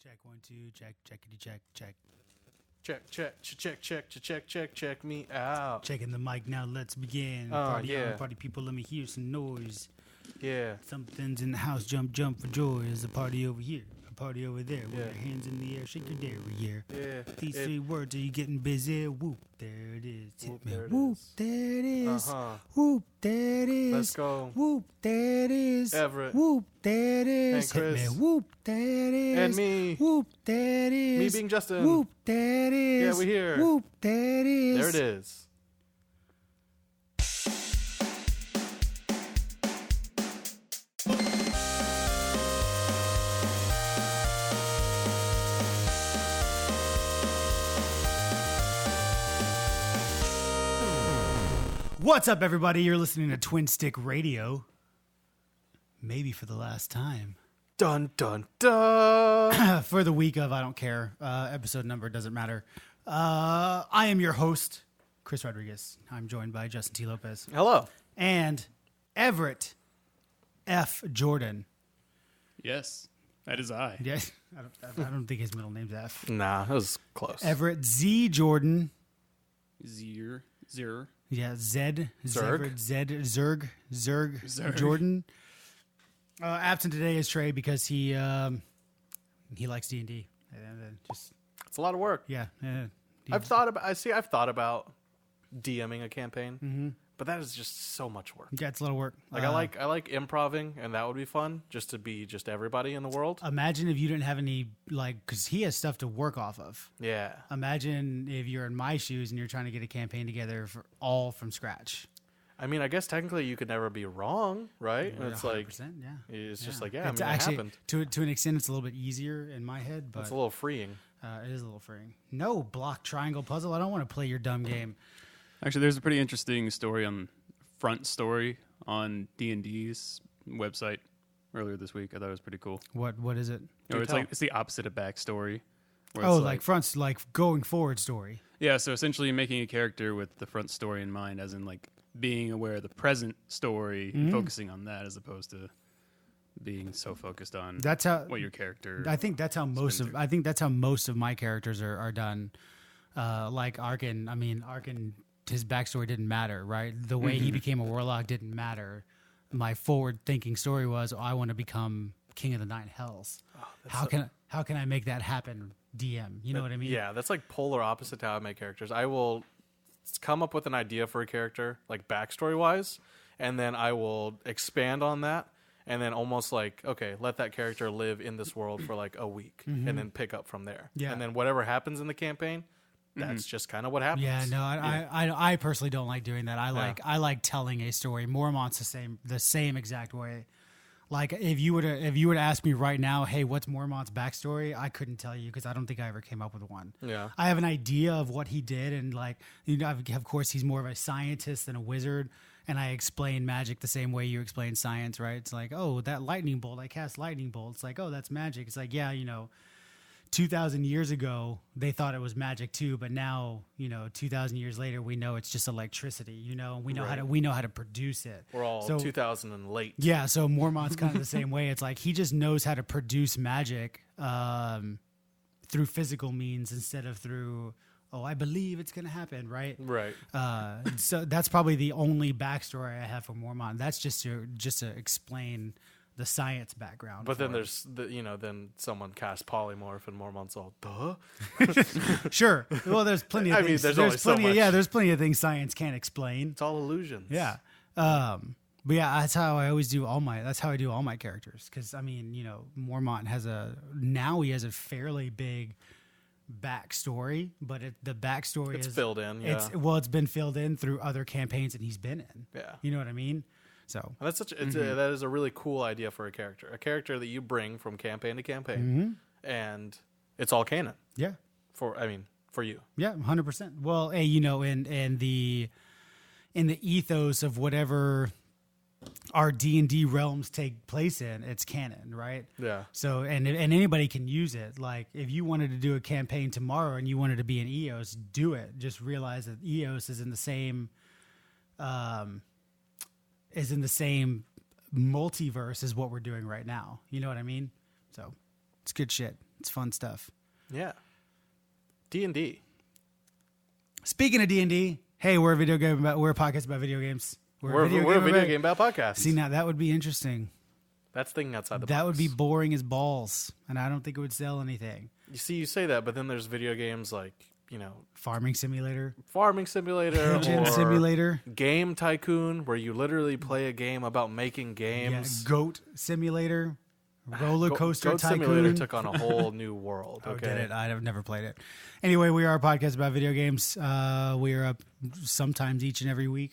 Check 1 2 check checkity check check. Check me out. Checking the mic now. Let's begin. Oh, Party yeah. on, party people. Let me hear some noise. Yeah. Something's in the house. Jump, jump for joy. There's a party over here. A party over there. With Yeah. your hands in the air. Shake your derriere. Yeah. These three words. Are you getting busy? Whoop. There it is. Hit Whoop, me. there it Whoop. is. There it is. Uh-huh. Whoop. There it is. Let's go. Whoop. There it is. Everett. Whoop. There it is. And Hit Chris. me. Whoop. There it is. And me. Whoop. There it is. Me being Justin. Whoop. There it is. Yeah, we here. Whoop. There it is. There it is. What's up, everybody? You're listening to Twin Stick Radio. Maybe for the last time. Dun, dun, dun. For the week of, I don't care. Episode number doesn't matter. I am your host, Chris Rodriguez. I'm joined by Justin T. Lopez. Hello. And Everett F. Jordan. Yes, that is I. Yes, I don't think his middle name's F. Nah, that was close. Everett Z. Jordan. Zir. Yeah, Zed. Zerg? Zerg. Jordan. Absent today is Trey because he likes D&D. Just It's a lot of work. yeah. I've thought about DMing a campaign, but that is just so much work. Yeah, it's a lot of work. Like I like improving, and that would be fun, just to be just everybody in the world. Imagine if you didn't have any, because he has stuff to work off of. Yeah. Imagine if you're in my shoes and you're trying to get a campaign together for all from scratch. I mean, I guess technically you could never be wrong, right? And it's like 100%, yeah. it's just Yeah. like, yeah, It's I mean, actually, it happened. to an extent, it's a little bit easier in my head, but It's a little freeing. it is a little freeing. No block triangle puzzle. I don't want to play your dumb game. Actually, there's a pretty interesting story on Front Story on D&D's website earlier this week. I thought it was pretty cool. What is it? You know, tell. it's the opposite of backstory. where Oh, it's like fronts, like going forward story. yeah. So essentially, making a character with the front story in mind, as in like being aware of the present story, and focusing on that, as opposed to being so focused on That's how what your character. I think that's how most of my characters are done. Like Arkin, his backstory didn't matter, right? The way he became a warlock didn't matter. My forward-thinking story was, I want to become King of the Nine Hells. How can I make that happen? DM, you know what I mean? Yeah, that's like polar opposite to how I make characters. I will come up with an idea for a character, like backstory-wise, and then I will expand on that, and then almost like, okay, let that character live in this world for like a week, and then pick up from there. Yeah. And then whatever happens in the campaign, that's just kind of what happens. Yeah, no, I personally don't like doing that. I like telling a story. Mormont's the same exact way. Like if you were to ask me right now, hey, what's Mormont's backstory? I couldn't tell you because I don't think I ever came up with one. Yeah. I have an idea of what he did, and of course, he's more of a scientist than a wizard. And I explain magic the same way you explain science, right? It's like, oh, that lightning bolt, I cast lightning bolt. It's like, oh, that's magic. It's like, yeah, 2,000 years ago, they thought it was magic too, but now, 2,000 years later, we know it's just electricity, and we know how to produce it. We're all 2000 and late. Yeah, so Mormont's kind of the same way. It's like he just knows how to produce magic through physical means instead of through, oh, I believe it's going to happen, right? Right. So that's probably the only backstory I have for Mormont. That's just to explain the science background. But then for it. there's then someone cast polymorph and Mormont's all duh. Sure. Well, there's plenty of things. there's only so much. Yeah, there's plenty of things science can't explain. It's all illusions. Yeah. But yeah, that's how I do all my characters. Cause Mormont has a fairly big backstory, but the backstory It's is filled in. Yeah. It's been filled in through other campaigns that he's been in. Yeah. You know what I mean? So And that's that is a really cool idea for a character that you bring from campaign to campaign, and it's all canon yeah. for you. Yeah, 100%. Well, hey, in the ethos of whatever our D&D realms take place in, it's canon, right? Yeah. So and anybody can use it. Like if you wanted to do a campaign tomorrow and you wanted to be an EOS, do it. Just realize that EOS is in the same multiverse as what we're doing right now. You know what I mean? So it's good shit. It's fun stuff. Yeah. D&D. Speaking of D&D, hey, we're a podcast about video games. We're a video game about podcasts. See, now that would be interesting. That's thinking outside the box. That would be boring as balls, and I don't think it would sell anything. You see, you say that, but then there's video games like, Farming Simulator, Farming Simulator, Gym or Simulator, Game Tycoon, where you literally play a game about making games. Goat Simulator, Roller Coaster Goat Tycoon. Simulator took on a whole new world. Oh, Okay. did it? I've never played it. Anyway, we are a podcast about video games. We are up sometimes each and every week.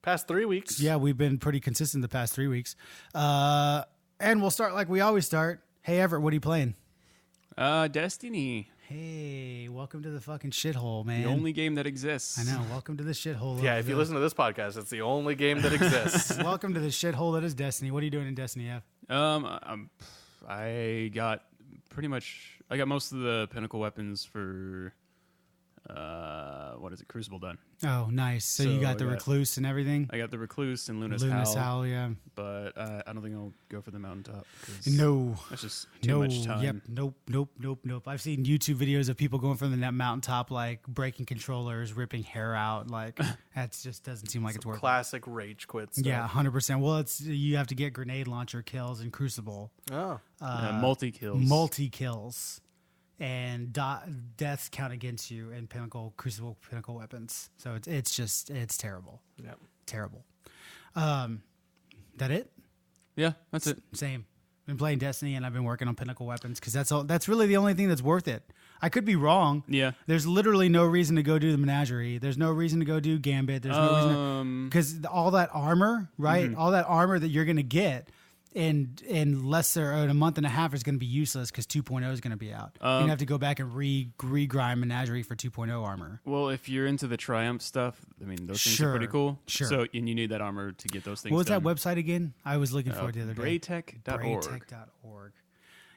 Past 3 weeks. Yeah, we've been pretty consistent the past 3 weeks. And we'll start like we always start. Hey, Everett, what are you playing? Destiny. Hey, welcome to the fucking shithole, man. The only game that exists. I know. Welcome to the shithole. Yeah, if you listen to this podcast, it's the only game that exists. Welcome to the shithole that is Destiny. What are you doing in Destiny, F? I got most of the pinnacle weapons for Crucible done. Oh, nice. So you got the Recluse and everything? I got the Recluse and Luna's Luna's Howl. Howl, yeah. But I don't think I'll go for the mountaintop. No. That's just too much time. Yep. Nope. I've seen YouTube videos of people going from the mountaintop, like breaking controllers, ripping hair out. Like, that just doesn't seem like it's worth it. Classic rage quit stuff. Yeah, 100%. Well, you have to get grenade launcher kills in Crucible. Oh. Multi-kills. And deaths count against you in Crucible Pinnacle weapons. So it's terrible. Yep. Terrible. That it? Yeah, that's it. Same. Been playing Destiny and I've been working on Pinnacle weapons because that's really the only thing that's worth it. I could be wrong. Yeah. There's literally no reason to go do the Menagerie. There's no reason to go do Gambit. There's no reason because all that armor, right? Mm-hmm. All that armor that you're gonna get in a month and a half is going to be useless because 2.0 is going to be out. You're going to have to go back and re-grind Menagerie for 2.0 armor. Well, if you're into the Triumph stuff, I mean, those things are pretty cool. Sure. So, and you need that armor to get those things What was done. that website again? I was looking for it the other day. Braytech.org. Braytech.org.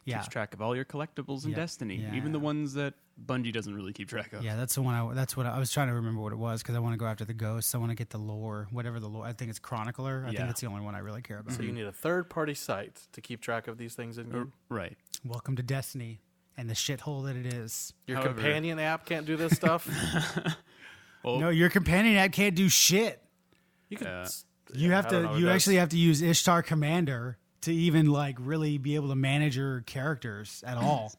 Yeah. Keeps track of all your collectibles in Destiny, even the ones that Bungie doesn't really keep track of. Yeah, that's the one. That's what I was trying to remember what it was because I want to go after the ghosts. I want to get the lore, whatever the lore. I think it's Chronicler. I think that's the only one I really care about. So you need a third-party site to keep track of these things in game. Right. Welcome to Destiny and the shithole that it is. Your companion app can't do this stuff. No, your companion app can't do shit. You can. You have to. You actually have to use Ishtar Commander to even like really be able to manage your characters at all.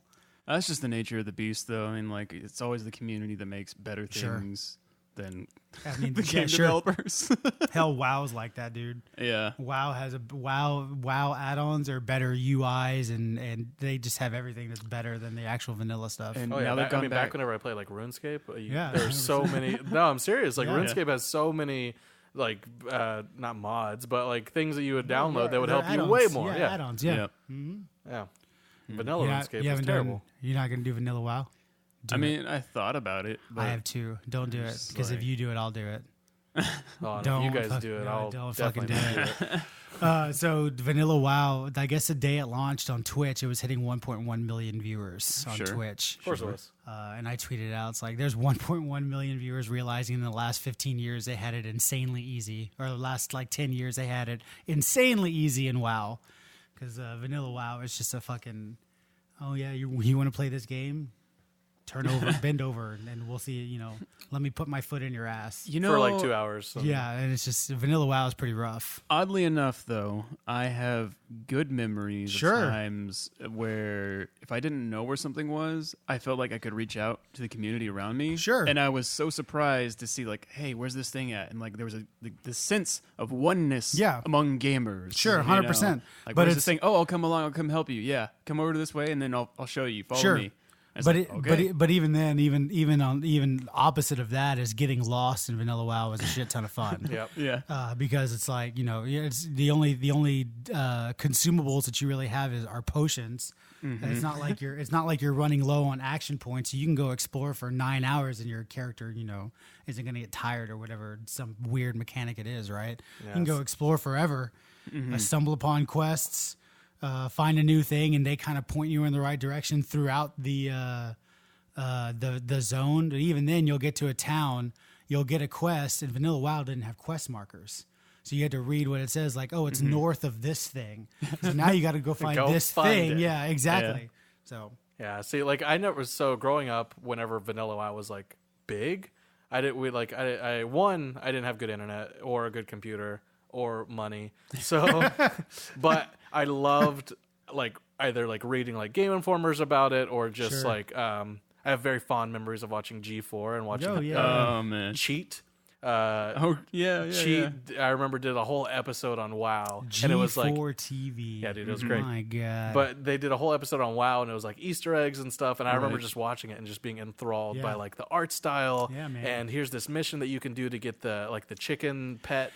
That's just the nature of the beast, though. I mean, like, it's always the community that makes better things than the game developers. Hell, WoW's like that, dude. Yeah. WoW has WoW add-ons are better UIs, and they just have everything that's better than the actual vanilla stuff. And back whenever I played like RuneScape, there's 100%. so many. No, I'm serious. Like RuneScape has so many. Like not mods, but like things that you would download that would help you way more. Yeah, add-ons. Yeah. Yeah. Vanilla RuneScape is terrible. You're not going to do vanilla WoW? I mean, I thought about it. But I have too. Don't do it because if you do it, I'll do it. Oh, no, if you guys do it, I'll definitely do it. So vanilla WoW, I guess the day it launched on Twitch, it was hitting 1.1 million viewers on Twitch. Of course it was. And I tweeted out, it's like, there's 1.1 million viewers realizing in the last 15 years they had it insanely easy. Or the last, 10 years they had it insanely easy in WoW. Because vanilla WoW is just a fucking, oh yeah, you want to play this game? Turn over, bend over, and we'll see, let me put my foot in your ass. For like 2 hours. So. Yeah, and it's just, vanilla WoW is pretty rough. Oddly enough, though, I have good memories of times where if I didn't know where something was, I felt like I could reach out to the community around me. Sure. And I was so surprised to see, like, hey, where's this thing at? And, like, there was this sense of oneness among gamers. Sure, 100%. Like, but where's this thing? Oh, I'll come along. I'll come help you. Yeah, come over to this way, and then I'll show you. Follow me. But even then, even opposite of that is getting lost in vanilla WoW is a shit ton of fun. Yeah. Because it's like it's the only consumables that you really have are potions. Mm-hmm. And it's not like you're running low on action points. So you can go explore for 9 hours and your character isn't going to get tired or whatever some weird mechanic it is. Right? Yes. You can go explore forever, stumble upon quests. Find a new thing, and they kind of point you in the right direction throughout the zone. And even then, you'll get to a town, you'll get a quest, and Vanilla WoW didn't have quest markers. So you had to read what it says, like, it's north of this thing. So now you got to go find this thing. It. Yeah, exactly. Yeah. So Yeah, see, like I never so growing up. Whenever Vanilla WoW was like big, I didn't. We like I didn't have good internet or a good computer or money. So, but I loved like either like reading like Game Informers about it or just Sure. like I have very fond memories of watching G4 and watching Oh, yeah. Oh man. Cheat. Oh yeah. Cheat. I remember did a whole episode on WoW, and it was like G4 TV. yeah, dude, it was great. My God. But they did a whole episode on WoW, and it was like Easter eggs and stuff. And I remember Right. just watching it and just being enthralled Yeah. by like the art style. Yeah, man. And here's this mission that you can do to get the like the chicken pet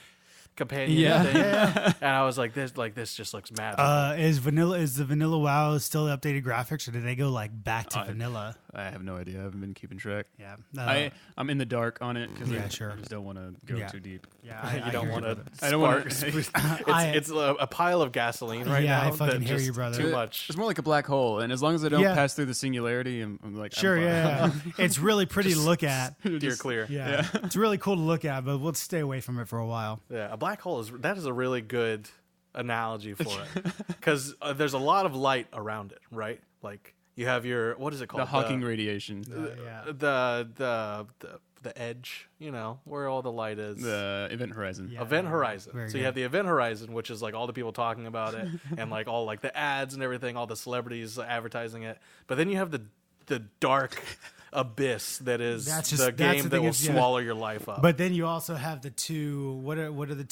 companion Yeah. thing. Yeah. And I was like, this just looks mad. Is the vanilla WoW still the updated graphics, or did they go like back to vanilla? I have no idea. I haven't been keeping track. Yeah. I'm in the dark on it because Yeah, I sure. just don't want to go Yeah. too deep. Yeah, you don't hear want to. brother. I don't wanna- It's a pile of gasoline right Yeah, now. I fucking that hear just you, brother. Too much. It's more like a black hole, and as long as I don't Yeah. pass through the singularity, I'm like Sure, I'm fine. yeah. It's really pretty to look at. Steer clear. Yeah. It's really cool to look at, but we'll stay away from it for a while. Yeah, a black hole is a really good analogy for it because there's a lot of light around it, right? Like you have your what is it called? The Hawking radiation, Yeah. The edge, you know, where all the light is. the event horizon. Yeah. Event horizon. Very So you good. have the event horizon, which is like all the people talking about it and like all like the ads and everything, all the celebrities advertising it. But then you have the dark abyss that is That's the game the that thing will is, yeah. swallow your life up. But then you also have the two. What are the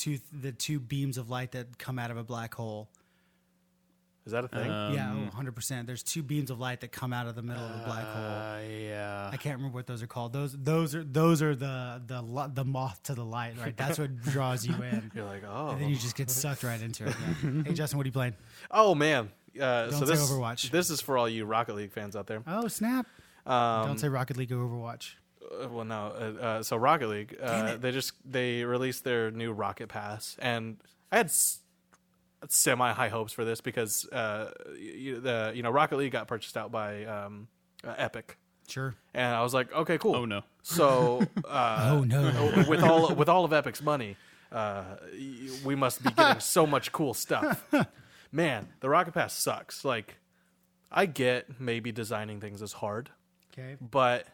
two beams of light that come out of a black hole? is that a thing? Yeah, 100%. There's two beams of light that come out of the middle of the black hole. Yeah. I can't remember what those are called. Those are the moth to the light, right? That's what draws you in. You're like, oh. And then you just get sucked right into it. Yeah. Hey, Justin, what are you playing? Oh man. So say this Overwatch. This is for all you Rocket League fans out there. Oh, snap. Don't say Rocket League or Overwatch. Well, no. So Rocket League, they released their new Rocket Pass, and I had semi high hopes for this because Rocket League got purchased out by Epic, Sure. and I was like, okay, cool. Oh no. So Oh, no. with all of Epic's money, we must be getting so much cool stuff. Man, the Rocket Pass sucks. Like, I get maybe designing things is hard. Okay. But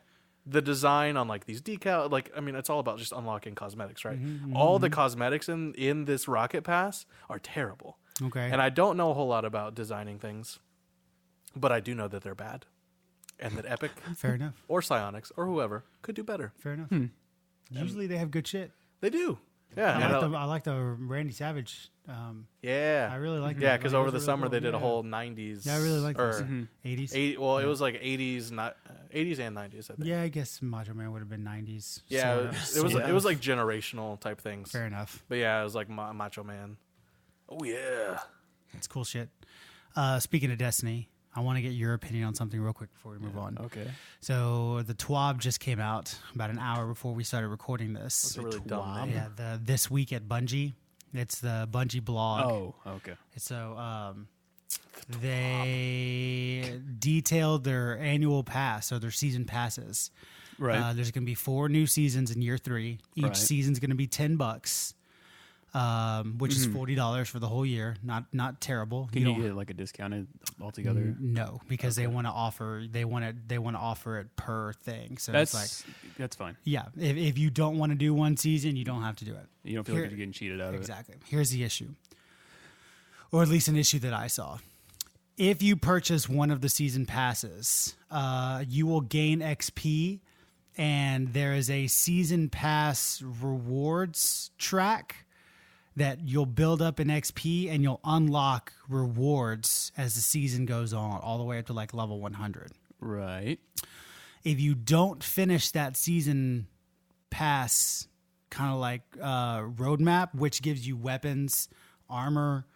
the design on like these decal, like I mean, it's all about just unlocking cosmetics, right? All the cosmetics in this Rocket Pass are terrible, Okay. and I don't know a whole lot about designing things, but I do know that they're bad, and that Epic Fair enough. or Psyonix or whoever could do better. Fair enough. Usually they have good shit. They do, yeah, I like the Randy Savage. yeah. I really like yeah, that. because Like, over those the are really summer they cool. did a Yeah. whole '90s. Yeah, I really like those. or 80s. It was like '80s, not '80s and '90s. I think. Yeah, I guess Macho Man would have been 90s. Yeah, Sort of, it was sort it of. was like generational type things. Fair enough. But yeah, it was like Macho Man. Oh yeah. It's cool shit. Speaking of Destiny, I want to get your opinion on something real quick before we move on. Okay. So the TWAB just came out about an hour before we started recording this. That's a really dumb name. Yeah, the This Week at Bungie. It's the Bungie blog. Oh, okay. So they detailed their annual pass, so their season passes. Right. There's going to be 4 new seasons in year 3. Each Right. season's going to be $10, which is $40 for the whole year. Not terrible. Can you don't- get like a discounted altogether? No, because they want to offer it per thing. So That's it's like, that's fine. yeah, if you don't want to do one season, you don't have to do it. You don't feel Here- like you're getting cheated out of it. Exactly. Here's the issue, or at least an issue that I saw. If you purchase one of the season passes, you will gain XP, and there is a season pass rewards track that you'll build up in XP, and you'll unlock rewards as the season goes on, all the way up to like level 100. Right. If you don't finish that season pass kind of like roadmap, which gives you weapons, armor,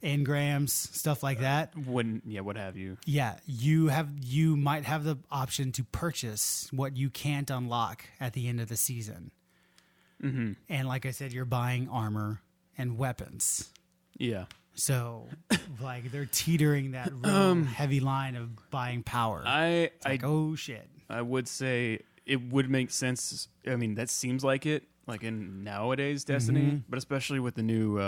engrams, stuff like that, What have you? yeah, you might have the option to purchase what you can't unlock at the end of the season. Mm-hmm. And like I said, you're buying armor and weapons. Yeah. So like they're teetering that real heavy line of buying power. It's like, oh shit. I would say it would make sense. I mean, that seems like it, like in nowadays Destiny, but especially with the new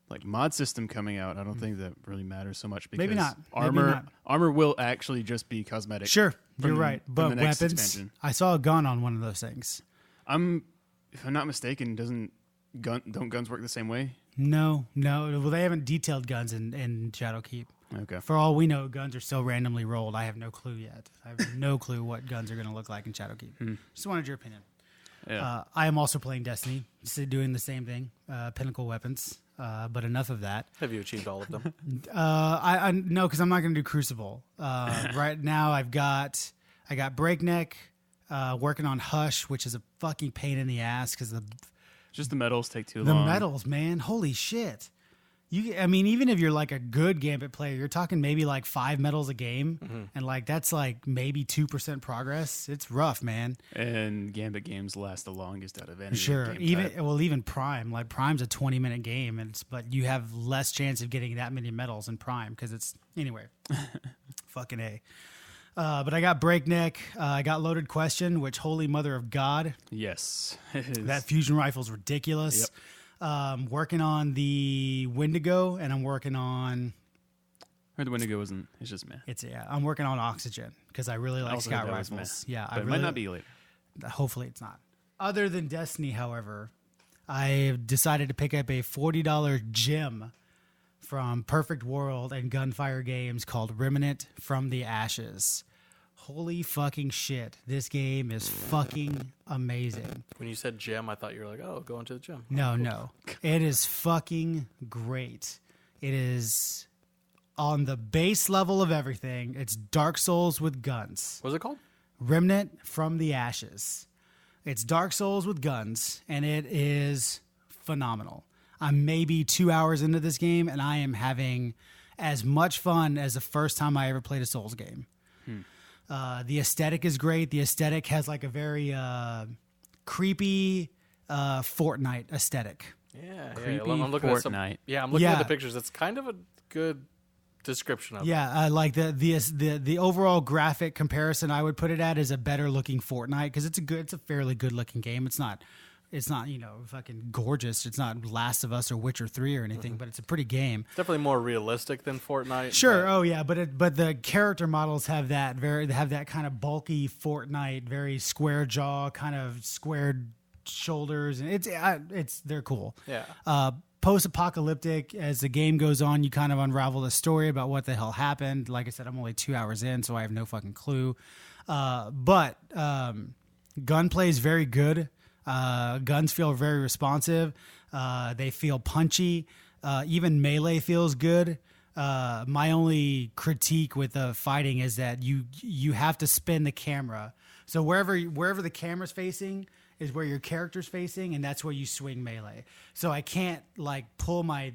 like mod system coming out, I don't think that really matters so much because Maybe not. armor will actually just be cosmetic. Sure, from- you're right. from But the next weapons, expansion. I saw a gun on one of those things. If I'm not mistaken, don't guns work the same way? No. Well, they haven't detailed guns in Shadowkeep. Okay. For all we know, guns are still randomly rolled. I have no clue yet. I have no clue what guns are going to look like in Shadowkeep. Just wanted your opinion. Yeah. I am also playing Destiny, doing the same thing, pinnacle weapons. But enough of that. Have you achieved all of them? I no, because I'm not going to do Crucible. Right now, I got Breakneck, working on Hush, which is a fucking pain in the ass because Just the medals take too the long. medals, man. Holy shit. I mean, even if you're like a good Gambit player, you're talking maybe like 5 medals a game, and like that's like maybe 2% progress. It's rough, man. And Gambit games last the longest out of any Sure, game type. even Prime, like Prime's a 20-minute game, but you have less chance of getting that many medals in Prime because it's anyway. Fucking A. But I got Breakneck. I got Loaded Question, which holy mother of God, Yes. It is. that fusion rifle's ridiculous. Working on the Wendigo, and I'm working on. Or the Wendigo isn't. It's just meh. I'm working on Oxygen because I really like Also scout heard that was rifles. meh. Yeah, But it might not be later. Hopefully, it's not. Other than Destiny, however, I've decided to pick up a $40 gem from Perfect World and Gunfire Games called Remnant from the Ashes. Holy fucking shit. This game is fucking amazing. When you said gym, I thought you were like, oh, going to the gym. No. It is fucking great. It is on the base level of everything. It's Dark Souls with guns. What's it called? Remnant from the Ashes. It's Dark Souls with guns, and it is phenomenal. I'm maybe 2 hours into this game, and I am having as much fun as the first time I ever played a Souls game. The aesthetic is great. The aesthetic has like a very creepy Fortnite aesthetic. Yeah, Creepy I'm looking at some. Fortnite. Yeah, I'm looking at Yeah. the pictures. It's kind of a good description of it. Yeah, like the overall graphic comparison I would put it at is a better looking Fortnite because it's a fairly good looking game. It's not fucking gorgeous. It's not Last of Us or Witcher 3 or anything, but it's a pretty game. Definitely more realistic than Fortnite. Sure. but- Oh yeah, but the character models have that kind of bulky Fortnite, very square jaw, kind of squared shoulders, and they're cool. Yeah. Post-apocalyptic. As the game goes on, you kind of unravel the story about what the hell happened. Like I said, I'm only 2 hours in, so I have no fucking clue. But gunplay is very good. Guns feel very responsive. They feel punchy. Even melee feels good. My only critique with the fighting is that you have to spin the camera. So wherever the camera's facing is where your character's facing, and that's where you swing melee. So I can't like pull my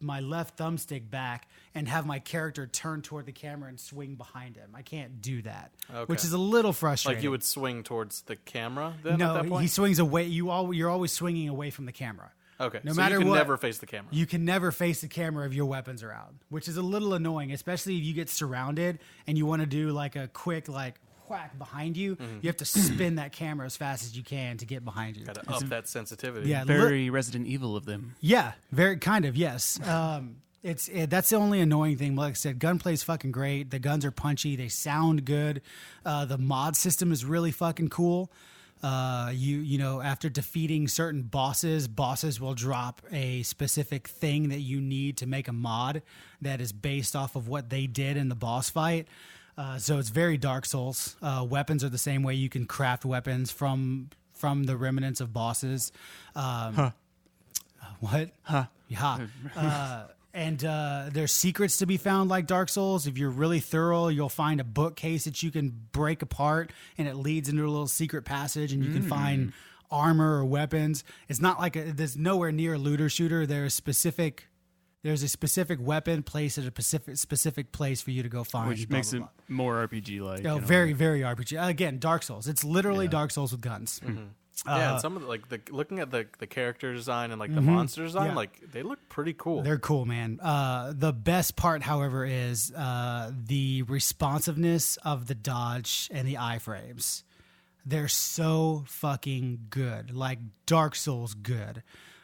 left thumbstick back and have my character turn toward the camera and swing behind him. I can't do that, which is a little frustrating. Like you would swing towards the camera then at No, that point? he swings away. You're always swinging away from the camera. Okay, No so matter you can what, never face the camera. You can never face the camera if your weapons are out, which is a little annoying, especially if you get surrounded and you want to do like a quick like whack behind you. You have to spin that camera as fast as you can to get behind you. Got to up that sensitivity. Yeah, Very Resident Evil of them. Yeah, very kind of, yes. That's the only annoying thing. Like I said, gunplay is fucking great. The guns are punchy. They sound good. The mod system is really fucking cool. You know, after defeating certain bosses will drop a specific thing that you need to make a mod that is based off of what they did in the boss fight. So it's very Dark Souls. Weapons are the same way. You can craft weapons from the remnants of bosses. What? Yeah. And there's secrets to be found like Dark Souls. If you're really thorough, you'll find a bookcase that you can break apart, and it leads into a little secret passage, and you can find armor or weapons. It's not like there's nowhere near a looter shooter. There's a specific weapon placed at a specific place for you to go find. Which makes it more RPG like. Oh, very, very RPG. Again, Dark Souls. It's literally Dark Souls with guns. Yeah, and some of the looking at the character design and like the monster design, Yeah. like they look pretty cool. They're cool, man. The best part, however, is the responsiveness of the dodge and the iframes. They're so fucking good, like Dark Souls good.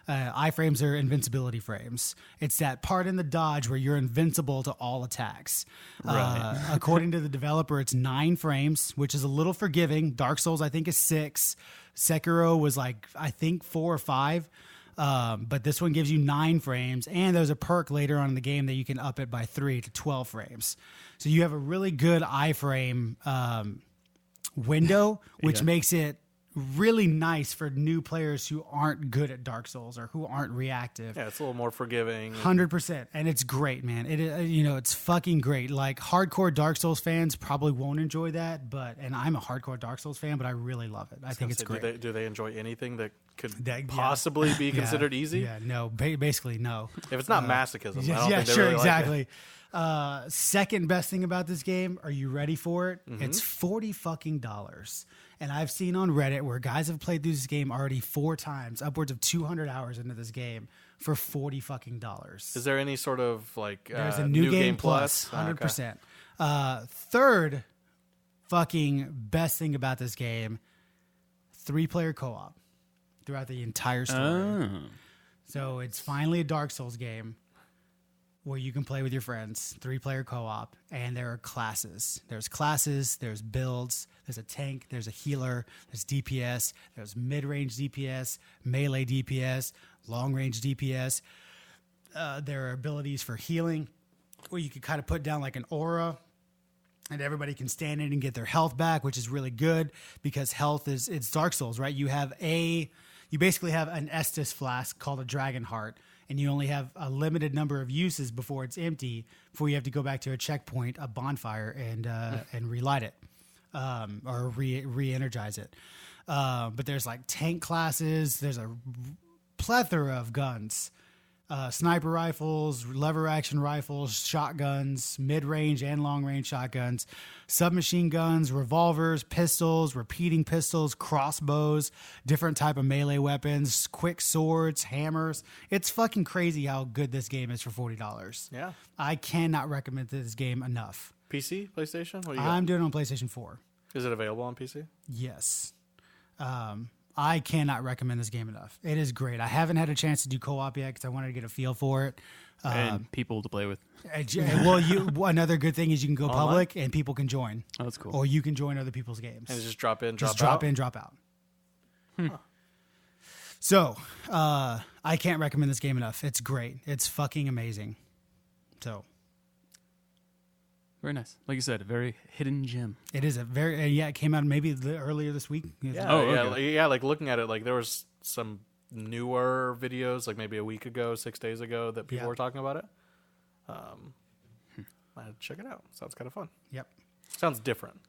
iframes are invincibility frames. It's that part in the dodge where you're invincible to all attacks. According to the developer, it's 9 frames, which is a little forgiving. Dark Souls, I think, is 6. Sekiro was like, I think, 4 or 5. But this one gives you 9 frames, and there's a perk later on in the game that you can up it by 3 to 12 frames. So you have a really good iframe window, which makes it really nice for new players who aren't good at Dark Souls or who aren't reactive. Yeah, it's a little more forgiving. 100%, and it's great, man. It's fucking great. Like hardcore Dark Souls fans probably won't enjoy that, and I'm a hardcore Dark Souls fan, but I really love it. I think it's great. Do they enjoy anything that could possibly be considered easy? Yeah, no, basically no. If it's not masochism, I don't think they sure, really exactly. like it. Second best thing about this game, are you ready for it? It's $40 fucking. And I've seen on Reddit where guys have played through this game already 4 times, upwards of 200 hours into this game for $40 fucking. Is there any sort of like there's a new game plus 100%. Third fucking best thing about this game, 3-player co-op throughout the entire story. So it's finally a Dark Souls game where you can play with your friends, 3-player co-op, and there are classes. There's classes, there's builds, there's a tank, there's a healer, there's DPS, there's mid-range DPS, melee DPS, long-range DPS. There are abilities for healing where you can kind of put down like an aura and everybody can stand in and get their health back, which is really good because health it's Dark Souls, right? You basically have an Estus flask called a Dragon Heart, and you only have a limited number of uses before it's empty, before you have to go back to a checkpoint, a bonfire, and relight it or re-energize it. But there's like tank classes. There's a plethora of guns. Sniper rifles, lever action rifles, shotguns, mid-range and long-range shotguns, submachine guns, revolvers, pistols, repeating pistols, crossbows, different type of melee weapons, quick swords, hammers. It's fucking crazy how good this game is for $40. Yeah. I cannot recommend this game enough. PC, PlayStation? What do you I'm doing it on PlayStation 4. Is it available on PC? Yes. I cannot recommend this game enough. It is great. I haven't had a chance to do co-op yet because I wanted to get a feel for it. And people to play with. Well, another good thing is you can go public and people can join. Oh, that's cool. Oh, Or you can join other people's games. And just drop in, Just drop out? drop in, drop out. So, I can't recommend this game enough. It's great. It's fucking amazing. So, Very nice. Like you said, a very hidden gem. it is a very, it came out maybe earlier this week. Yeah, Oh, yeah, okay. yeah. Like looking at it, like there was some newer videos, like maybe a week ago, 6 days ago, that people Yeah. were talking about it. I'd check it out. Sounds kind of fun. Yep. Sounds different,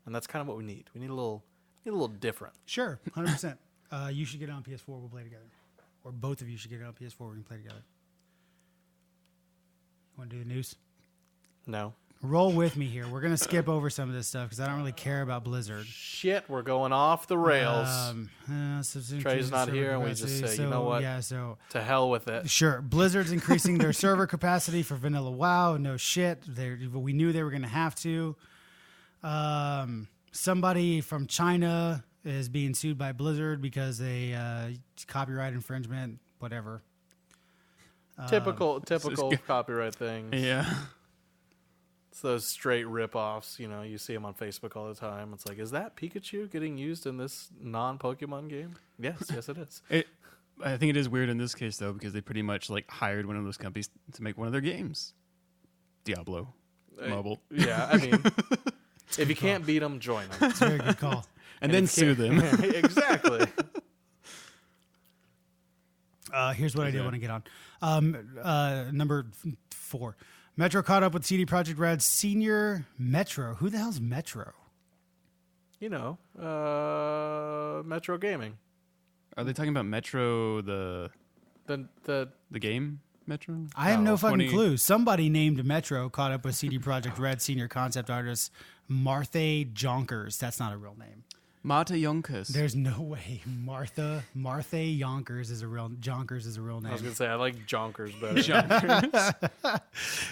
and that's kind of what we need. We need a little different. Sure, 100%. You should get it on PS4. We'll play together. Or both of you should get it on PS4. We can play together. Want to do the news? No. Roll with me here. We're going to skip over some of this stuff because I don't really care about Blizzard. Shit, we're going off the rails. Trey's not here, and we just say, you know what? Yeah, so To hell with it. sure. Blizzard's increasing their server capacity for vanilla WoW. No shit. We knew they were going to have to. Somebody from China is being sued by Blizzard because they copyright infringement, whatever. Typical copyright thing. Yeah. It's those straight rip-offs. You know, you see them on Facebook all the time. It's like, is that Pikachu getting used in this non-Pokemon game? Yes, yes, it is. I think it is weird in this case, though, because they pretty much like hired one of those companies to make one of their games. Diablo. Mobile. Yeah, I mean, if you can't beat them, join them. It's a very good call. and then sue them. Exactly. Here's what I did want to get on. Number 4. Metro caught up with CD Projekt Red's senior Metro. Who the hell's Metro? You know, Metro Gaming. Are they talking about Metro, the game Metro? I have no fucking 20 clue. Somebody named Metro caught up with CD Projekt Red senior concept artist Martha Jonkers. That's not a real name. Marta Yonkers. There's no way Martha Yonkers is a real name. I was gonna say I like Jonkers better.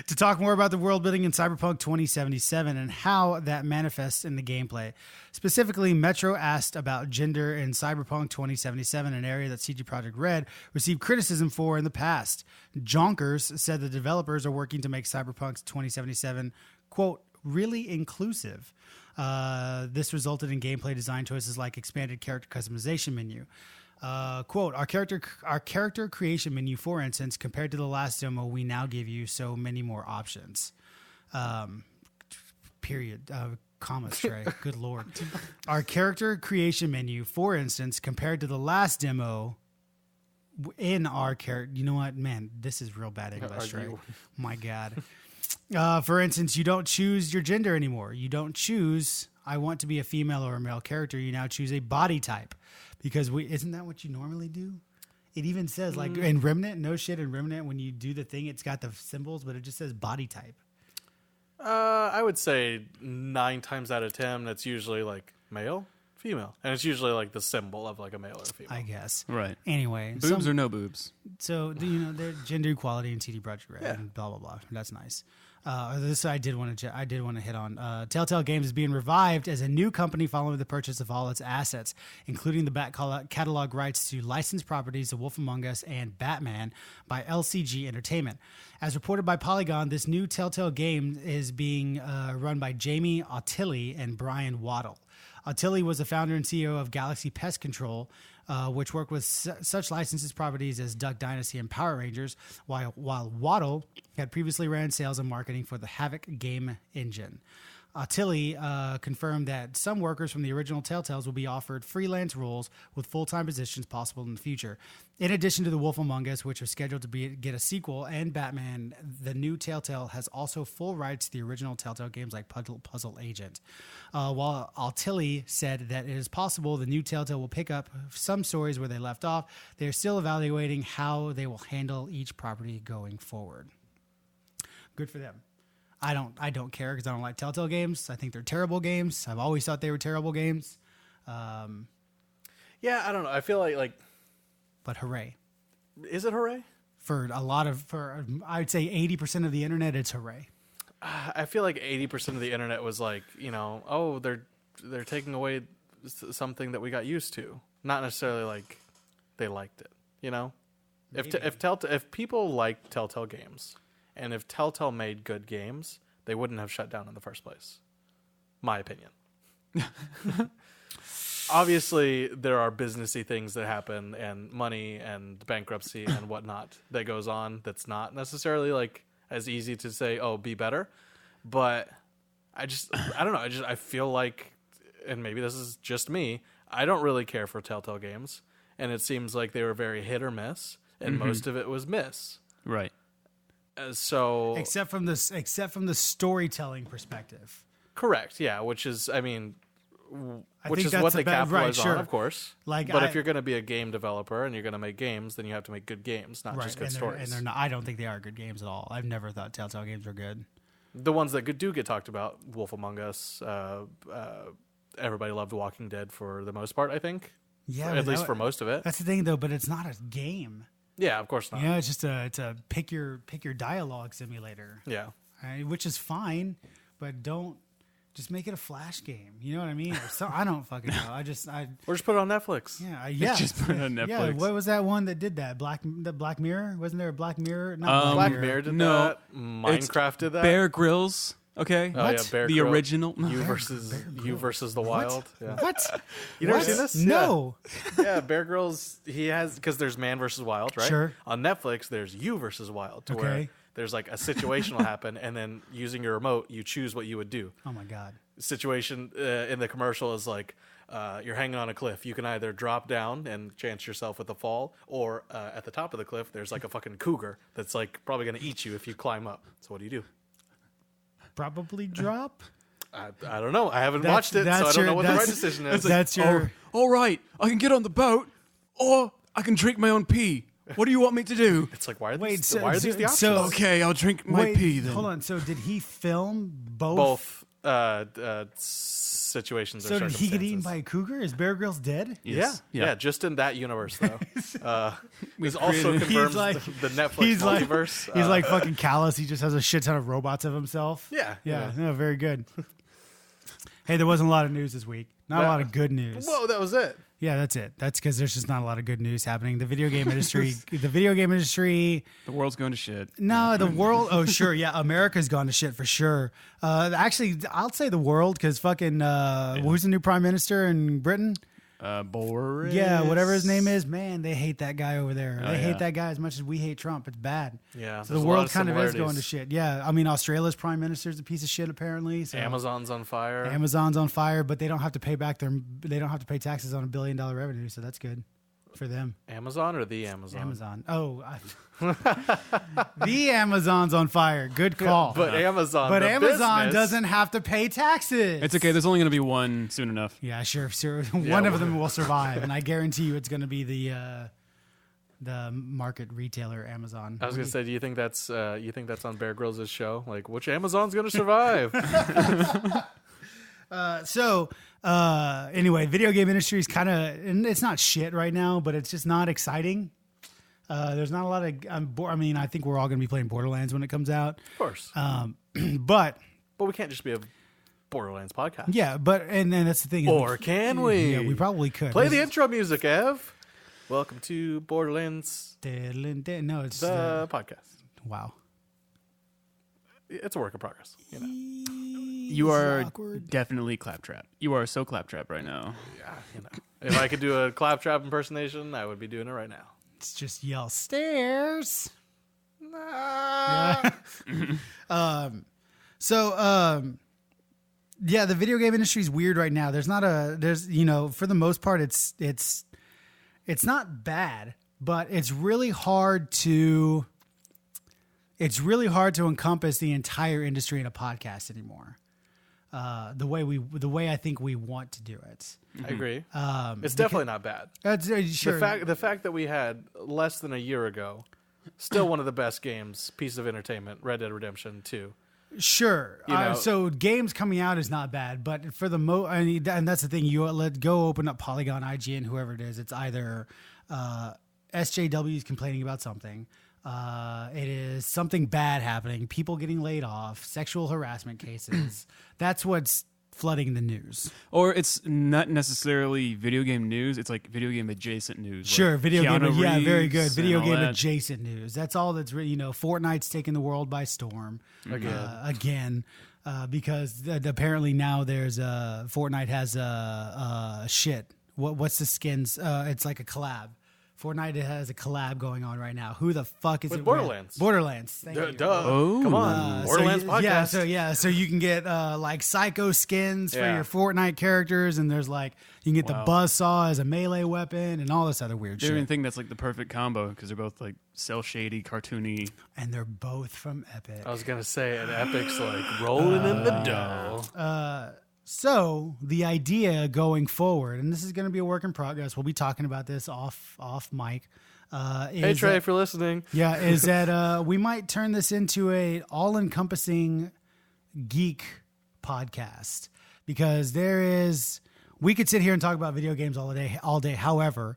To talk more about the world building in Cyberpunk 2077 and how that manifests in the gameplay. Specifically, Metro asked about gender in Cyberpunk 2077, an area that CD Projekt Red received criticism for in the past. Jonkers said the developers are working to make Cyberpunk 2077, quote, really inclusive. This resulted in gameplay design choices like expanded character customization menu. Quote, our character creation menu, for instance, compared to the last demo, we now give you so many more options. Period. Comma, Stray. Good Lord. Our character creation menu, for instance, compared to the last demo, in our character, you know what, man, this is real bad English, right? My God. For instance, you don't choose your gender anymore. You don't choose, I want to be a female or a male character. You now choose a body type because isn't that what you normally do? It even says like in Remnant, no shit in Remnant, when you do the thing, it's got the symbols, but it just says body type. I would say 9 times out of 10, it's usually like male, female. And it's usually like the symbol of like a male or a female. I guess. Right. Anyway. Boobs or no boobs? So, there's gender equality in CD Projekt Red and blah, blah, blah. That's nice. This I did want to hit on. Telltale Games is being revived as a new company following the purchase of all its assets, including the back catalog rights to licensed properties The Wolf Among Us and Batman by LCG Entertainment. As reported by Polygon, this new Telltale game is being run by Jamie Ottilly and Brian Waddle. Ottilly was the founder and CEO of Galaxy Pest Control, which worked with such licensed properties as Duck Dynasty and Power Rangers, while Waddle had previously ran sales and marketing for the Havoc game engine. Tilly confirmed that some workers from the original Telltales will be offered freelance roles with full-time positions possible in the future. In addition to The Wolf Among Us, which was scheduled to get a sequel, and Batman, the new Telltale has also full rights to the original Telltale games like Puzzle Agent. While Tilly said that it is possible the new Telltale will pick up some stories where they left off, they are still evaluating how they will handle each property going forward. Good for them. I don't care because I don't like Telltale games. I think they're terrible games. I've always thought they were terrible games. Yeah, I don't know. I feel like but hooray. Is it hooray? For I'd say 80% of the internet, it's hooray. I feel like 80% of the internet was like, oh, they're taking away something that we got used to. Not necessarily like they liked it, If people like Telltale games, and if Telltale made good games, they wouldn't have shut down in the first place. My opinion. Obviously, there are businessy things that happen, and money and bankruptcy and whatnot that goes on that's not necessarily like as easy to say, oh, be better. But I don't know. I feel like, and maybe this is just me, I don't really care for Telltale games. And it seems like they were very hit or miss, and most of it was miss. Right. So except from the storytelling perspective. Correct. Yeah. Which is, which is that's what they capitalize sure. on, of course. But if you're going to be a game developer and you're going to make games, then you have to make good games, not just good stories. And they're not. I don't think they are good games at all. I've never thought Telltale games were good. The ones that do get talked about, Wolf Among Us, everybody loved Walking Dead for the most part, I think. Yeah, at least for most of it. That's the thing, though. But it's not a game. Yeah, of course not. Yeah, it's just a pick your dialogue simulator. Yeah, which is fine, but don't just make it a Flash game. You know what I mean? I don't fucking know. Or just put it on Netflix. Yeah, just put it on Netflix. Yeah, what was that one that did that? Black Mirror? Wasn't there a Black Mirror? Black Mirror did that. Minecraft did that. Bear Grylls. Okay. Oh, yeah, Bear the Grylls. original. You versus the Wild. Yeah. What? You never seen this? No. Yeah, Bear Grylls. He has, because there's Man versus Wild, right? Sure. On Netflix, there's You versus Wild, where there's like a situation will happen, and then using your remote, you choose what you would do. Oh my God. Situation in the commercial is like you're hanging on a cliff. You can either drop down and chance yourself with a fall, or at the top of the cliff, there's like a fucking cougar that's like probably going to eat you if you climb up. So what do you do? Probably drop. I don't know. I haven't watched it, so I don't know what the right decision is. That's your. All right, I can get on the boat, or I can drink my own pee. What do you want me to do? It's like, why are Wait, these, so- why are these the so- options? Okay, I'll drink my pee then. Hold on. So did he film both? Both situations. So or did he get eaten circumstances. by a cougar? Is Bear Grylls dead? Yes. Yeah. Just in that universe, though. This also created- confirms He's like- the Netflix he's like- multiverse. He's like fucking callous. He just has a shit ton of robots of himself. Yeah. Yeah. No, very good. Hey, there wasn't a lot of news this week. Not a lot of good news. Whoa, that was it. Yeah, that's it. That's because there's just not a lot of good news happening. The video game industry. The world's going to shit. No, the world. Oh, sure. Yeah, America's gone to shit for sure. Actually, I'll say the world because fucking who's the new prime minister in Britain? Boris. Yeah, whatever his name is. Man, they hate that guy over there. Oh, They hate yeah. that guy as much as we hate Trump. It's bad. Yeah. So there's the a lot world kind of is similarities. going to shit. Yeah, I mean Australia's prime minister is a piece of shit apparently. So Amazon's on fire. Amazon's on fire, but they don't have to pay back they don't have to pay taxes on $1 billion revenue, so that's good for them. Amazon or the Amazon? Amazon. Oh, the Amazon's on fire. Good call. But Amazon. But the Amazon business- doesn't have to pay taxes. It's okay. There's only going to be one soon enough. Yeah, sure. One of them will survive, and I guarantee you, it's going to be the market retailer Amazon. I was gonna say, do you think that's on Bear Grylls' show? Like, which Amazon's gonna survive? Anyway, video game industry is kind of, and it's not shit right now, but it's just not exciting. There's not a lot of. I mean, I think we're all going to be playing Borderlands when it comes out. Of course, But we can't just be a Borderlands podcast. yeah, and then that's the thing. Or can we? Yeah, we probably could. Play the intro music, Ev. Welcome to Borderlands, No, it's the podcast. wow. It's a work in progress. You know. You are awkward. definitely Claptrap. You are so Claptrap right now. Yeah, you know. If I could do a Claptrap impersonation, I would be doing it right now. It's just yell stairs. Ah. Yeah, the video game industry is weird right now. There's for the most part, it's not bad, but it's really hard to encompass the entire industry in a podcast anymore. The way I think we want to do it. I agree. It's definitely not bad. That's sure. The fact that we had less than a year ago, still one of the best games, piece of entertainment, Red Dead Redemption 2. Sure. You know- So games coming out is not bad, but for the and that's the thing. You go open up Polygon, IGN, whoever it is. It's either SJW is complaining about something. It is something bad happening. People getting laid off. Sexual harassment cases. That's what's flooding the news. Or it's not necessarily video game news. It's like video game adjacent news. Sure, like video game. Keanu Yeah, very Reeves good. and Video all game that. adjacent news. That's all that's really, Fortnite's taking the world by storm again. Because apparently now there's Fortnite has shit. What's the skins? It's like a collab. Fortnite has a collab going on right now. Who the fuck is With it? Borderlands. Borderlands. Thank you. Duh. Oh. Come on. Borderlands podcast. So you can get like psycho skins for Yeah. your Fortnite characters, and there's like you can get the buzzsaw as a melee weapon, and all this other weird They don't even shit. think that's like the perfect combo because they're both like cell shady, cartoony. And they're both from Epic. I was gonna say, and Epic's like rolling in the dough. So the idea going forward, and this is going to be a work in progress. We'll be talking about this off mic. Hey Trey, if you're listening, Is that we might turn this into a all-encompassing geek podcast because we could sit here and talk about video games all day. However,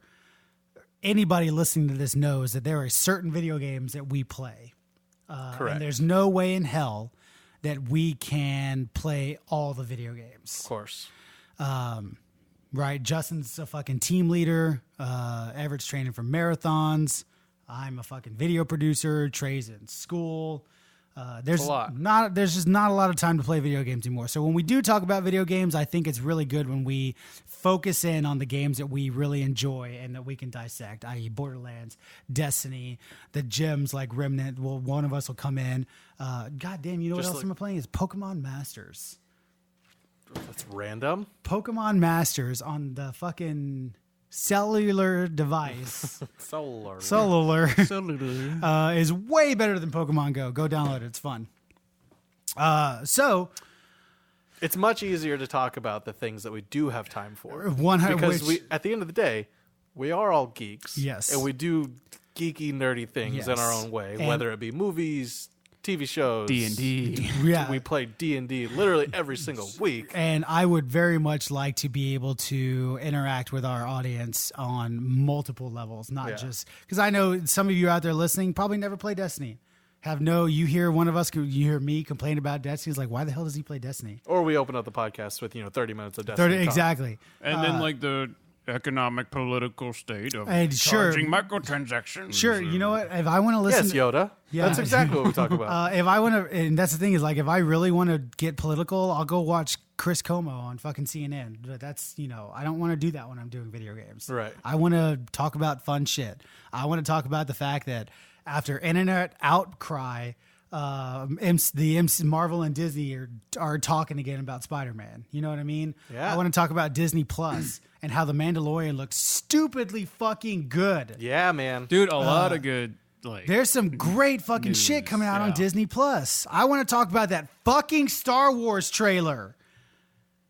anybody listening to this knows that there are certain video games that we play. correct. And there's no way in hell that we can play all the video games. Of course. Right? Justin's a fucking team leader. Everett's training for marathons. I'm a fucking video producer. Trey's in school. There's a lot. There's just not a lot of time to play video games anymore. So when we do talk about video games, I think it's really good when we focus in on the games that we really enjoy and that we can dissect, i.e. Borderlands, Destiny, the gems like Remnant. Well, one of us will come in. God damn, you know what Just else I'm playing is Pokemon Masters. That's random. Pokemon Masters on the fucking cellular device. Cellular is way better than Pokemon Go. Go download it. It's fun. So It's much easier to talk about the things that we do have time for. 100 Because which- at the end of the day, we are all geeks. Yes. And we do geeky, nerdy things in our Yes. own way, And- whether it be movies, TV shows, D&D. Yeah. We play D&D literally every single week. And I would very much like to be able to interact with our audience on multiple levels, not just because I know some of you out there listening probably never play Destiny. You hear one of us, you hear me complain about Destiny. It's like, why the hell does he play Destiny? Or we open up the podcast with 30 minutes of Destiny. Exactly. And then like the economic political state of And charging microtransactions. Sure, you know what? If I want to listen, Yes, Yoda. Yeah. That's exactly what we talk about. if I want to, and that's the thing is like, if I really want to get political, I'll go watch Chris Como on fucking CNN. But that's, I don't want to do that when I'm doing video games. Right. I want to talk about fun shit. I want to talk about the fact that after internet outcry, Marvel and Disney are talking again about Spider-Man. You know what I mean? Yeah. I want to talk about Disney Plus and how The Mandalorian looks stupidly fucking good. Yeah, man. Dude, a lot of good, like... There's some great fucking shit coming out on yeah. Disney Plus. I want to talk about that fucking Star Wars trailer.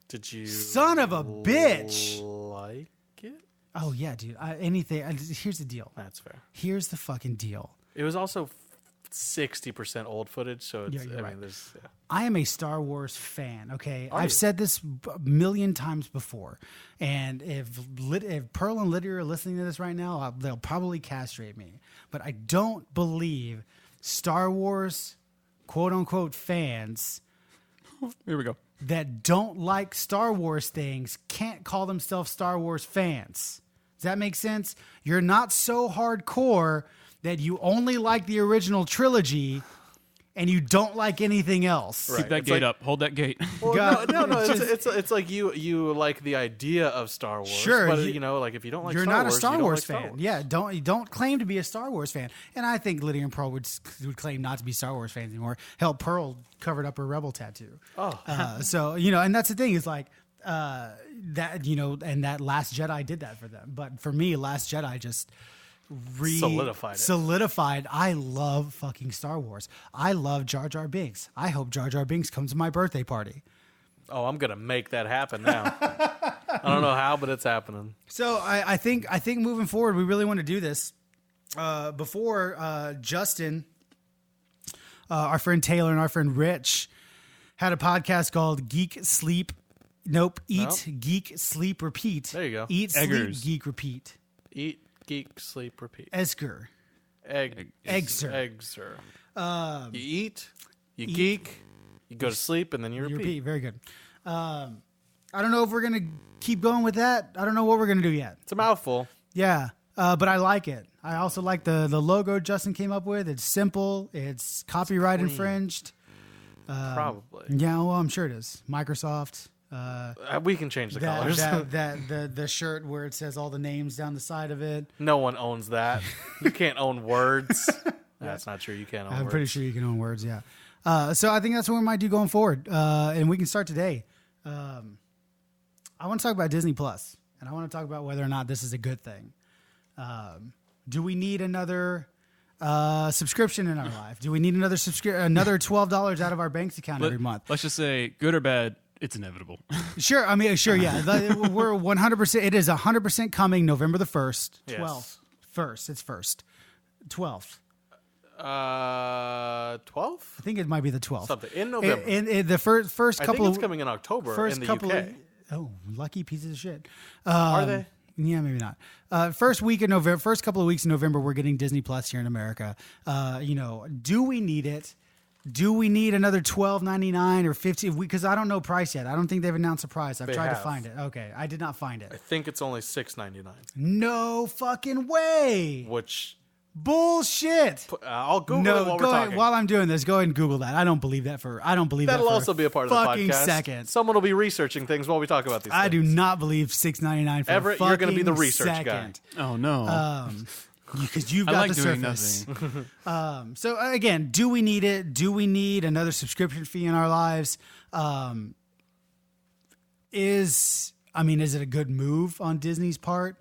Did you... Son of a bitch. Like it? Oh, yeah, dude. Here's the deal. That's fair. Here's the fucking deal. It was also 60% old footage, so it's, Yeah, you're right. there's... Yeah. I am a Star Wars fan, okay? I've you? said this a million times before. And if Pearl and Lydia are listening to this right now, they'll probably castrate me. But I don't believe Star Wars, quote-unquote, fans Here we go. that don't like Star Wars things can't call themselves Star Wars fans. Does that make sense? You're not so hardcore that you only like the original trilogy and you don't like anything else. Right. Keep that It's gate like- up. Hold that gate. Well, no. It's like you like the idea of Star Wars. Sure, but like if you don't like You're Star not Wars, a Star you don't Wars like Star fan. Wars. Yeah, don't claim to be a Star Wars fan. And I think Lydia and Pearl would claim not to be Star Wars fans anymore. Hell, Pearl covered up her Rebel tattoo. Oh, So and that's the thing is like that and that Last Jedi did that for them. But for me, Last Jedi just solidified it. I love fucking Star Wars. I love Jar Jar Binks. I hope Jar Jar Binks comes to my birthday party. Oh, I'm gonna make that happen now. I don't know how, but it's happening. So I think moving forward, we really want to do this. Before Justin, our friend Taylor and our friend Rich had a podcast called Geek Sleep. Geek Sleep Repeat. There you go. Eat Eggers. Sleep Geek Repeat. Eat, geek, sleep, repeat. Esger. Eggser. You eat, you geek, you go to sleep, and then you repeat. Very good. I don't know if we're gonna keep going with that. I don't know what we're gonna do yet. It's a mouthful. Yeah, but I like it. I also like the logo Justin came up with. It's simple. It's copyright infringed. Probably. Yeah, well, I'm sure it is. Microsoft. We can change the colors. The shirt where it says all the names down the side of it. No one owns that. You can't own words. That's not true. You can't own words. I'm pretty sure you can own words. Yeah. So I think that's what we might do going forward, and we can start today. I want to talk about Disney Plus, and I want to talk about whether or not this is a good thing. Do we need another subscription in our life? Do we need another $12 out of our bank's account every month? Let's just say, good or bad, it's inevitable. Sure. I mean, sure. Yeah. We're 100%. It is 100% coming November the 1st. Yes. 12th. First. It's first. 12th. 12th? I think it might be the 12th. Something in November. In the first I couple think it's of coming in October first in the couple UK. oh, lucky pieces of shit. Are they? Yeah, maybe not. First week in November, first couple of weeks in November, we're getting Disney Plus here in America. Do we need it? Do we need another $12.99 or $15? Because I don't know price yet. I don't think they've announced a price. I've tried to find it. Okay, I did not find it. I think it's only $6.99. No fucking way. Which Bullshit. I'll Google No, it while go we're ahead. talking. While I'm doing this, go ahead and Google that. I don't believe that for. That'll also be a part of the fucking podcast. second. Someone will be researching things while we talk about these I do things. not believe $6.99 for Everett, a fucking you're gonna be the research second. guy. Oh, no. Because you've I got like the doing surface. nothing. So again, do we need it? Do we need another subscription fee in our lives? Is it a good move on Disney's part?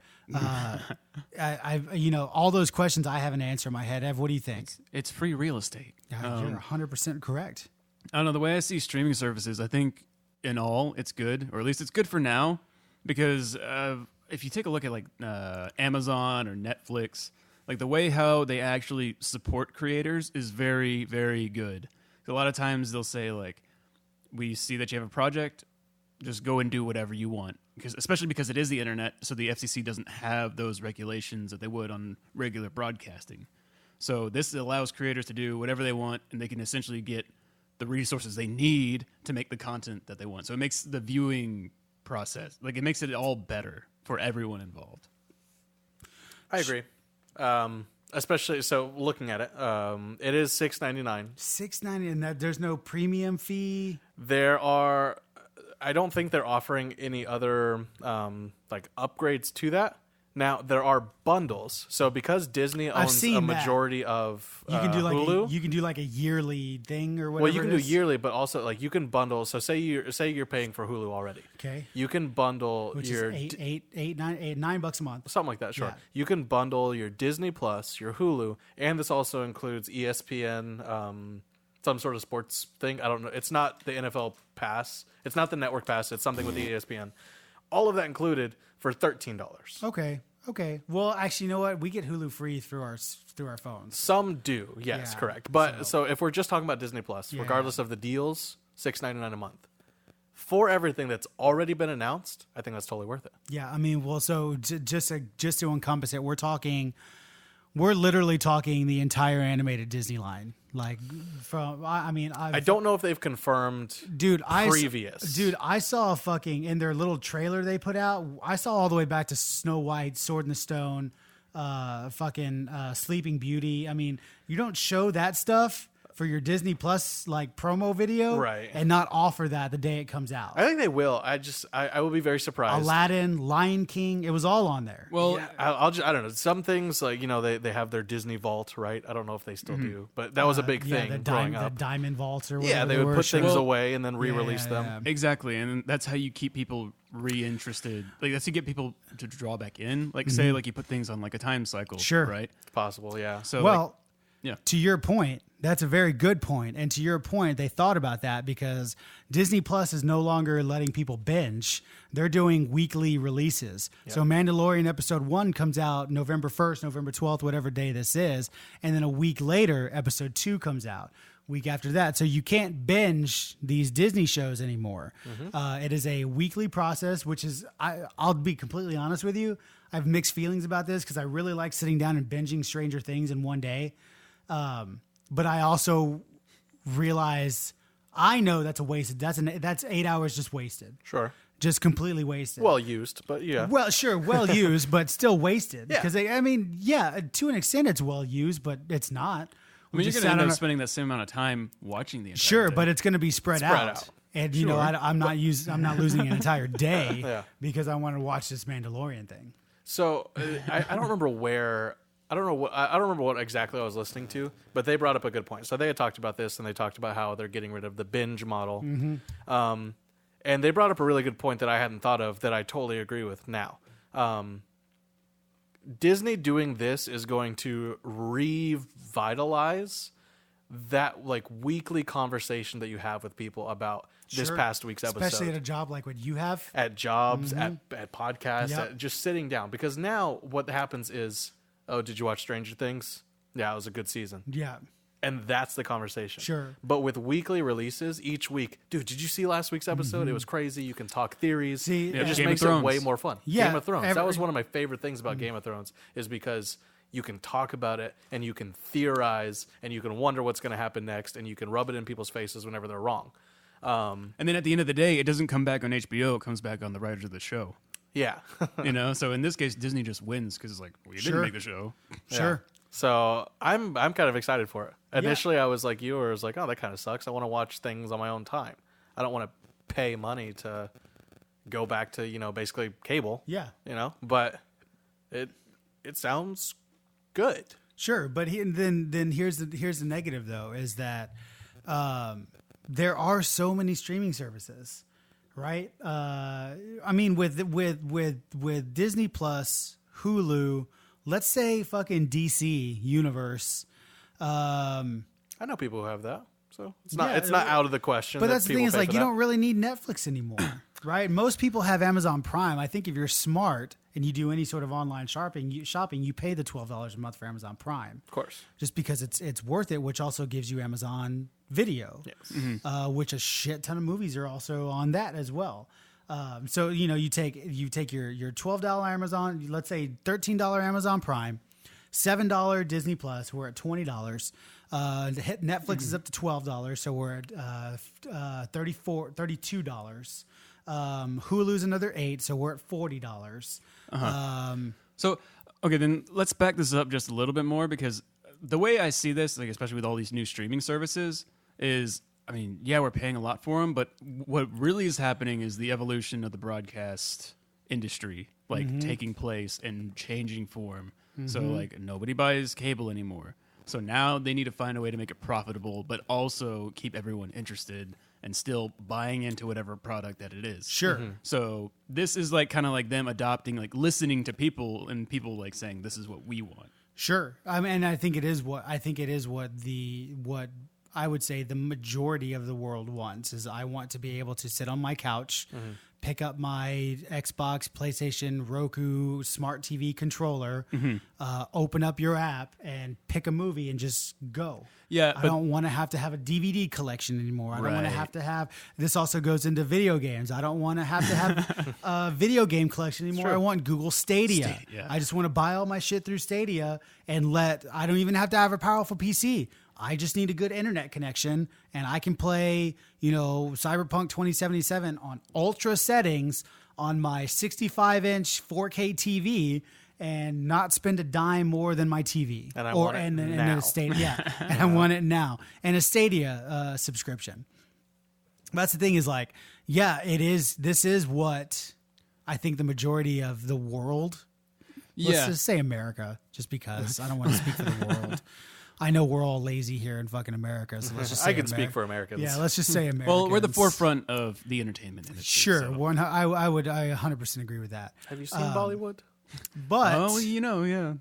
All those questions I have an answer in my head. Ev, what do you think? It's free real estate. You're 100% correct. I don't know. The way I see streaming services, I think in all, it's good, or at least it's good for now, because if you take a look at like Amazon or Netflix, Like the way how they actually support creators is very, very good. A lot of times they'll say like, we see that you have a project, just go and do whatever you want. Especially because it is the internet, so the FCC doesn't have those regulations that they would on regular broadcasting. So this allows creators to do whatever they want, and they can essentially get the resources they need to make the content that they want. So it makes the viewing process, like it makes it all better for everyone involved. I agree. Especially, so looking at it, it is $6.99. $6.99, and that there's no premium fee. There are, I don't think they're offering any other like upgrades to that. Now there are bundles. So because Disney owns a majority of you can do like Hulu, you can do like a yearly thing or whatever. Well, you can do yearly, but also like you can bundle. So say you're paying for Hulu already. Okay. You can bundle which your is $9 a month. Something like that. Sure. Yeah. You can bundle your Disney Plus, your Hulu, and this also includes ESPN, some sort of sports thing. I don't know. It's not the NFL Pass. It's not the network pass. It's something with the ESPN. All of that included for $13. Okay. Well, actually, you know what? We get Hulu free through our phones. Some do. Yes, Yeah, correct. But so if we're just talking about Disney Plus, Yeah. regardless of the deals, $6.99 a month. For everything that's already been announced, I think that's totally worth it. Yeah, I mean, well, so just to encompass it, we're literally talking the entire animated Disney line. Like I don't know if they've confirmed previous. I saw in their little trailer they put out, I saw all the way back to Snow White, Sword in the Stone, Sleeping Beauty. I mean, you don't show that stuff for your Disney Plus like promo video, right, and not offer that the day it comes out. I think they will. I will be very surprised. Aladdin, Lion King, it was all on there. Well, yeah, I don't know. Some things like they have their Disney Vault, right? I don't know if they still do, but that was a big thing growing up. The Diamond Vaults or whatever. Yeah, they would put things away and then re-release them. Yeah. Exactly, and that's how you keep people re-interested. Like that's how you get people to draw back in. Like say like you put things on like a time cycle, sure, right? It's possible, yeah. So to your point, that's a very good point. And to your point, they thought about that because Disney Plus is no longer letting people binge. They're doing weekly releases. Yep. So Mandalorian episode 1 comes out November 1st, November 12th, whatever day this is. And then a week later, episode 2 comes out. Week after that. So you can't binge these Disney shows anymore. Mm-hmm. It is a weekly process, which is, I'll be completely honest with you, I have mixed feelings about this because I really like sitting down and binging Stranger Things in one day. But I also realize I know that's a wasted. That's 8 hours just wasted. Sure, just completely wasted. Well used, but yeah. Well, sure, well used, but still wasted. Yeah. Because to an extent, it's well used, but it's not. I mean, you're going to end up spending that same amount of time watching the entire day. But it's going to be spread out. And I'm not losing an entire day because I want to watch this Mandalorian thing. So I don't remember where. I don't remember what exactly I was listening to, but they brought up a good point. So they had talked about this, and they talked about how they're getting rid of the binge model. Mm-hmm. And they brought up a really good point that I hadn't thought of that I totally agree with now. Disney doing this is going to revitalize that like weekly conversation that you have with people about this past week's episode. Especially at a job like what you have. At jobs, at podcasts, at just sitting down. Because now what happens is, oh, did you watch Stranger Things? Yeah, it was a good season. Yeah. And that's the conversation. Sure. But with weekly releases, each week, dude, did you see last week's episode? It was crazy. You can talk theories. See, it just makes it way more fun. Yeah, Game of Thrones. That was one of my favorite things about Game of Thrones is because you can talk about it and you can theorize and you can wonder what's going to happen next and you can rub it in people's faces whenever they're wrong. And then at the end of the day, it doesn't come back on HBO. It comes back on the writers of the show. Yeah. So in this case, Disney just wins because it's like, well, you didn't make the show. Sure. Yeah. So I'm kind of excited for it. Initially, I was like you, or I was like, oh, that kind of sucks. I want to watch things on my own time. I don't want to pay money to go back to, basically cable. Yeah. But it sounds good. Sure, but then here's the negative though is that there are so many streaming services, right? I mean, with Disney Plus, Hulu, let's say fucking DC Universe. I know people who have that, so it's not out of the question. But that's the thing is like you don't really need Netflix anymore. right? Most people have Amazon Prime. I think if you're smart and you do any sort of online shopping, you pay the $12 a month for Amazon Prime. Of course. Just because it's worth it, which also gives you Amazon Video, Yes. which a shit ton of movies are also on that as well. So you take your $12 Amazon, let's say $13 Amazon Prime, $7 Disney Plus, we're at $20. Netflix is up to $12, so we're at $32. Hulu's another $8, so we're at $40. So, okay, then let's back this up just a little bit more, because the way I see this, like especially with all these new streaming services, is, I mean, yeah, we're paying a lot for them, but what really is happening is the evolution of the broadcast industry, like taking place and changing form. So, like, nobody buys cable anymore. So now they need to find a way to make it profitable, but also keep everyone interested and still buying into whatever product that it is. Sure. So this is like kind of like them adopting, like listening to people and people like saying, this is what we want. Sure. I mean, I think it is what I would say the majority of the world wants is I want to be able to sit on my couch, pick up my Xbox, PlayStation, Roku, smart TV controller, open up your app and pick a movie and just go. Yeah, I don't want to have a DVD collection anymore. I don't want to have this also goes into video games. I don't want to have a video game collection anymore. I want Google Stadia. I just want to buy all my shit through Stadia and I don't even have to have a powerful PC. I just need a good internet connection and I can play, Cyberpunk 2077 on ultra settings on my 65-inch 4K TV and not spend a dime more than my TV. And I want it now. A Stadia, and I want it now. And a Stadia subscription. That's the thing is like, yeah, it is. This is what I think the majority of the world, let's just say America, just because I don't want to speak for the world. I know we're all lazy here in fucking America, so let's just say I can speak for Americans. Yeah, let's just say Americans. Well, we're the forefront of the entertainment industry. Sure, so. I would 100% agree with that. Have you seen Bollywood? But yeah.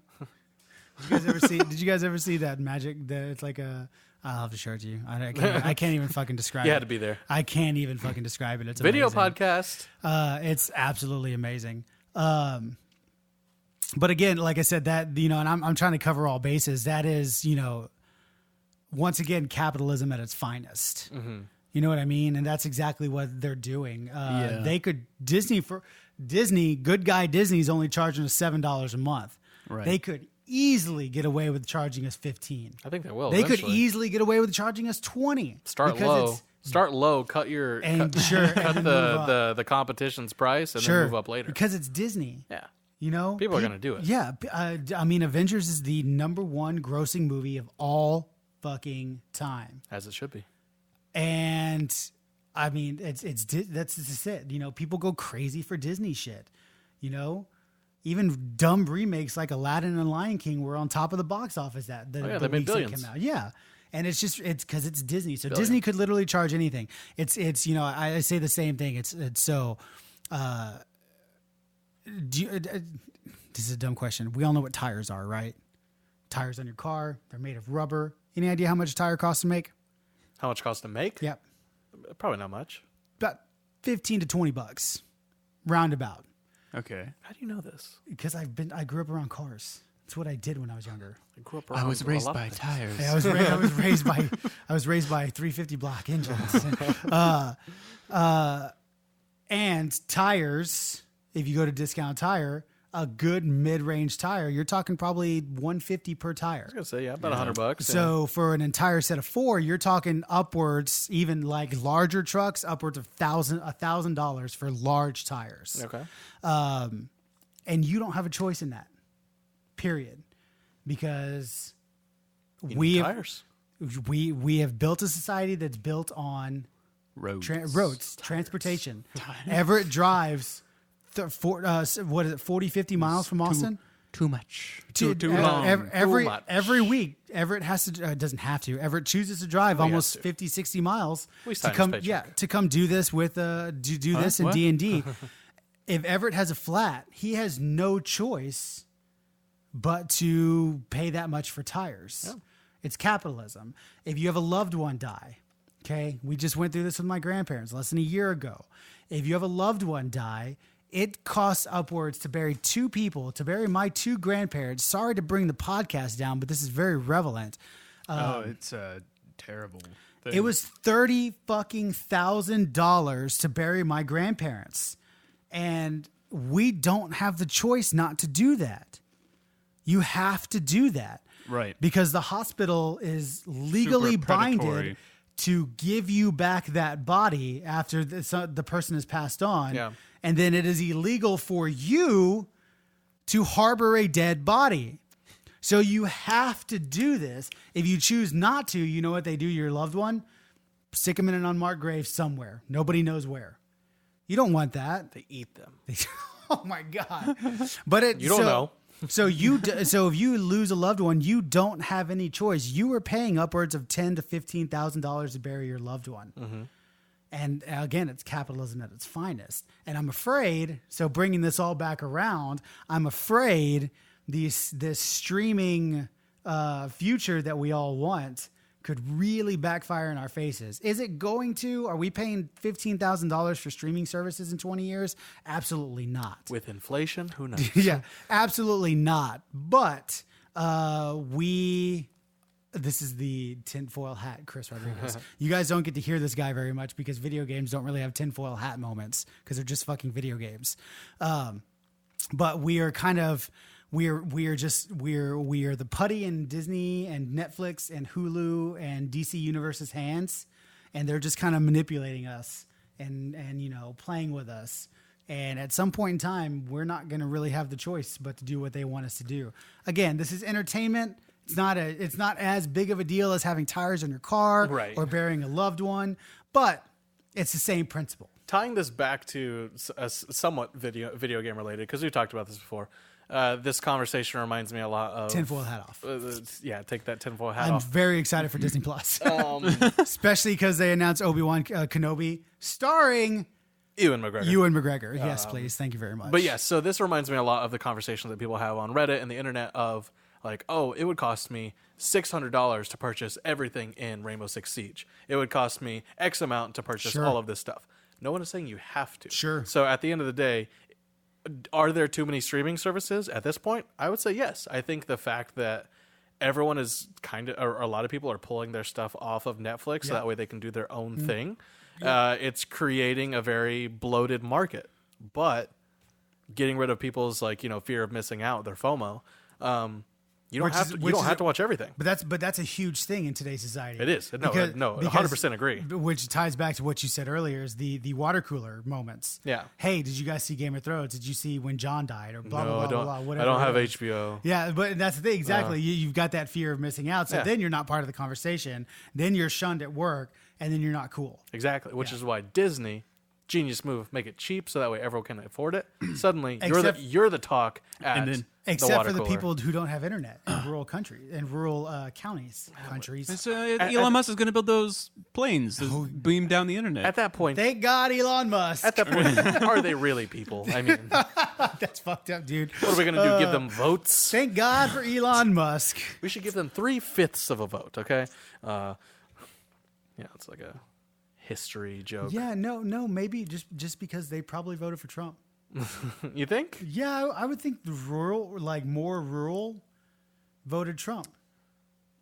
Did you guys ever see that magic? That it's like a. I'll have to show it to you. I can't even fucking describe it. You had to be there. I can't even fucking describe it. It's video amazing. podcast. It's absolutely amazing. But again, like I said, that and I'm trying to cover all bases. That is, once again, capitalism at its finest. You know what I mean? And that's exactly what they're doing. They could Disney, good guy Disney's only charging us $7 a month. Right. They could easily get away with charging us $15. I think they will. They eventually. could easily get away with charging us $20. Start low. Start low. Cut the competition's price and then move up later. Because it's Disney. Yeah. People are going to do it. Yeah. I mean, Avengers is the #1 grossing movie of all fucking time. As it should be. And I mean, that's just it. People go crazy for Disney shit. Even dumb remakes like Aladdin and Lion King were on top of the box office the they weeks made that billions. came out. Yeah. And it's because it's Disney. So Billion. Disney could literally charge anything. It's I say the same thing. It's so this is a dumb question. We all know what tires are, right? Tires on your car, they're made of rubber. Any idea how much a tire costs to make? How much it costs to make? Yep. Probably not much. About $15 to $20. Roundabout. Okay. How do you know this? Because I grew up around cars. That's what I did when I was younger. I grew up I around was a raised lot of by things. tires. I was raised by 350 block engines. And tires, if you go to Discount Tire, a good mid-range tire, you're talking probably $150 per tire. I was gonna say about $100. So for an entire set of 4, you're talking upwards, even like larger trucks, upwards of $1,000 for large tires. Okay. And you don't have a choice in that. Period. Because we have built a society that's built on roads, transportation. Everett drives 40, 50 miles from Austin. Too much. Too long. Every week, Everett has to doesn't have to. Everett chooses to drive almost 50, 60 miles to come do this with do this in D&D. If Everett has a flat, he has no choice but to pay that much for tires. Yeah. It's capitalism. If you have a loved one die, Okay, we just went through this with my grandparents less than a year ago. If you have a loved one die, it costs upwards to bury 2 people, to bury my 2 grandparents. Sorry to bring the podcast down, but this is very relevant. It's a terrible thing. It was $30,000 to bury my grandparents. And we don't have the choice not to do that. You have to do that. Right. Because the hospital is legally Super predatory. binded to give you back that body after the person has passed on. Yeah. And then it is illegal for you to harbor a dead body. So you have to do this. If you choose not to, you know what they do to your loved one? Stick them in an unmarked grave somewhere. Nobody knows where. You don't want that. They eat them. Oh my God. But You don't know. So so if you lose a loved one, you don't have any choice. You are paying upwards of $10,000 to $15,000 to bury your loved one. Mm-hmm. And again, it's capitalism at its finest. And I'm afraid, so bringing this all back around, I'm afraid this streaming future that we all want could really backfire in our faces. Is it going to? Are we paying $15,000 for streaming services in 20 years? Absolutely not. With inflation, who knows? Yeah, absolutely not. But this is the tinfoil hat, Chris Rodriguez. You guys don't get to hear this guy very much because video games don't really have tinfoil hat moments because they're just fucking video games. But we are kind of... We are the putty in Disney and Netflix and Hulu and DC Universe's hands, and they're just kind of manipulating us and playing with us. And at some point in time, we're not going to really have the choice but to do what they want us to do. Again, this is entertainment. It's not as big of a deal as having tires on your car or burying a loved one, but it's the same principle. Tying this back to a somewhat video game related, because we've talked about this before. This conversation reminds me a lot of tinfoil hat off. Take that tinfoil hat I'm off. very excited for Disney Plus, especially because they announced Obi-Wan Kenobi starring Ewan McGregor. Yes, please. Thank you very much. But yes, so this reminds me a lot of the conversations that people have on Reddit and the internet of like, oh, it would cost me $600 to purchase everything in Rainbow Six Siege. It would cost me X amount to purchase all of this stuff. No one is saying you have to. Sure. So at the end of the day, are there too many streaming services at this point? I would say yes. I think the fact that everyone is or a lot of people are pulling their stuff off of Netflix so that way they can do their own thing. It's creating a very bloated market, but getting rid of people's fear of missing out, their FOMO. You don't have to watch everything. But that's a huge thing in today's society. It is. No, 100% agree. Which ties back to what you said earlier is the water cooler moments. Yeah. Hey, did you guys see Game of Thrones? Did you see when John died or blah, blah, blah, blah, whatever. I don't have HBO. Yeah, but that's the thing. Exactly. You've got that fear of missing out. So then you're not part of the conversation. Then you're shunned at work and then you're not cool. Exactly. Which is why Disney... Genius move, make it cheap so that way everyone can afford it. Suddenly, you're the talk at except for the people who don't have internet in rural countries, in rural countries. Elon Musk is going to build those planes that beam down the internet. At that point, thank God, Elon Musk. At that point, are they really people? I mean, that's fucked up, dude. What are we going to do? Give them votes? Thank God for Elon Musk. We should give them 3/5 of a vote. Okay. It's like a history joke. Yeah, no, maybe just because they probably voted for Trump. You think? Yeah, I would think the more rural voted Trump.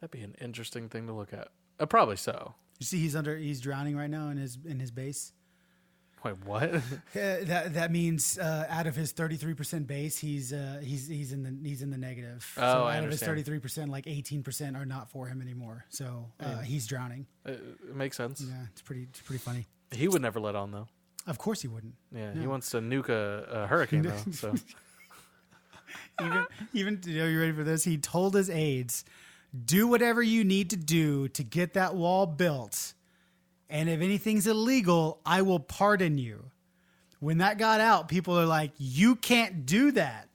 That'd be an interesting thing to look at. Probably so. You see, he's drowning right now in his base. Wait, what? That means out of his 33% base, he's in the negative. Oh, so I out of his understand. 33%, like 18% are not for him anymore. So he's drowning. It makes sense. Yeah, it's pretty funny. He would never let on though. Of course he wouldn't. Yeah, no. He wants to nuke a hurricane though. So even you ready for this? He told his aides, "Do whatever you need to do to get that wall built. And if anything's illegal, I will pardon you." When that got out, people are like, you can't do that.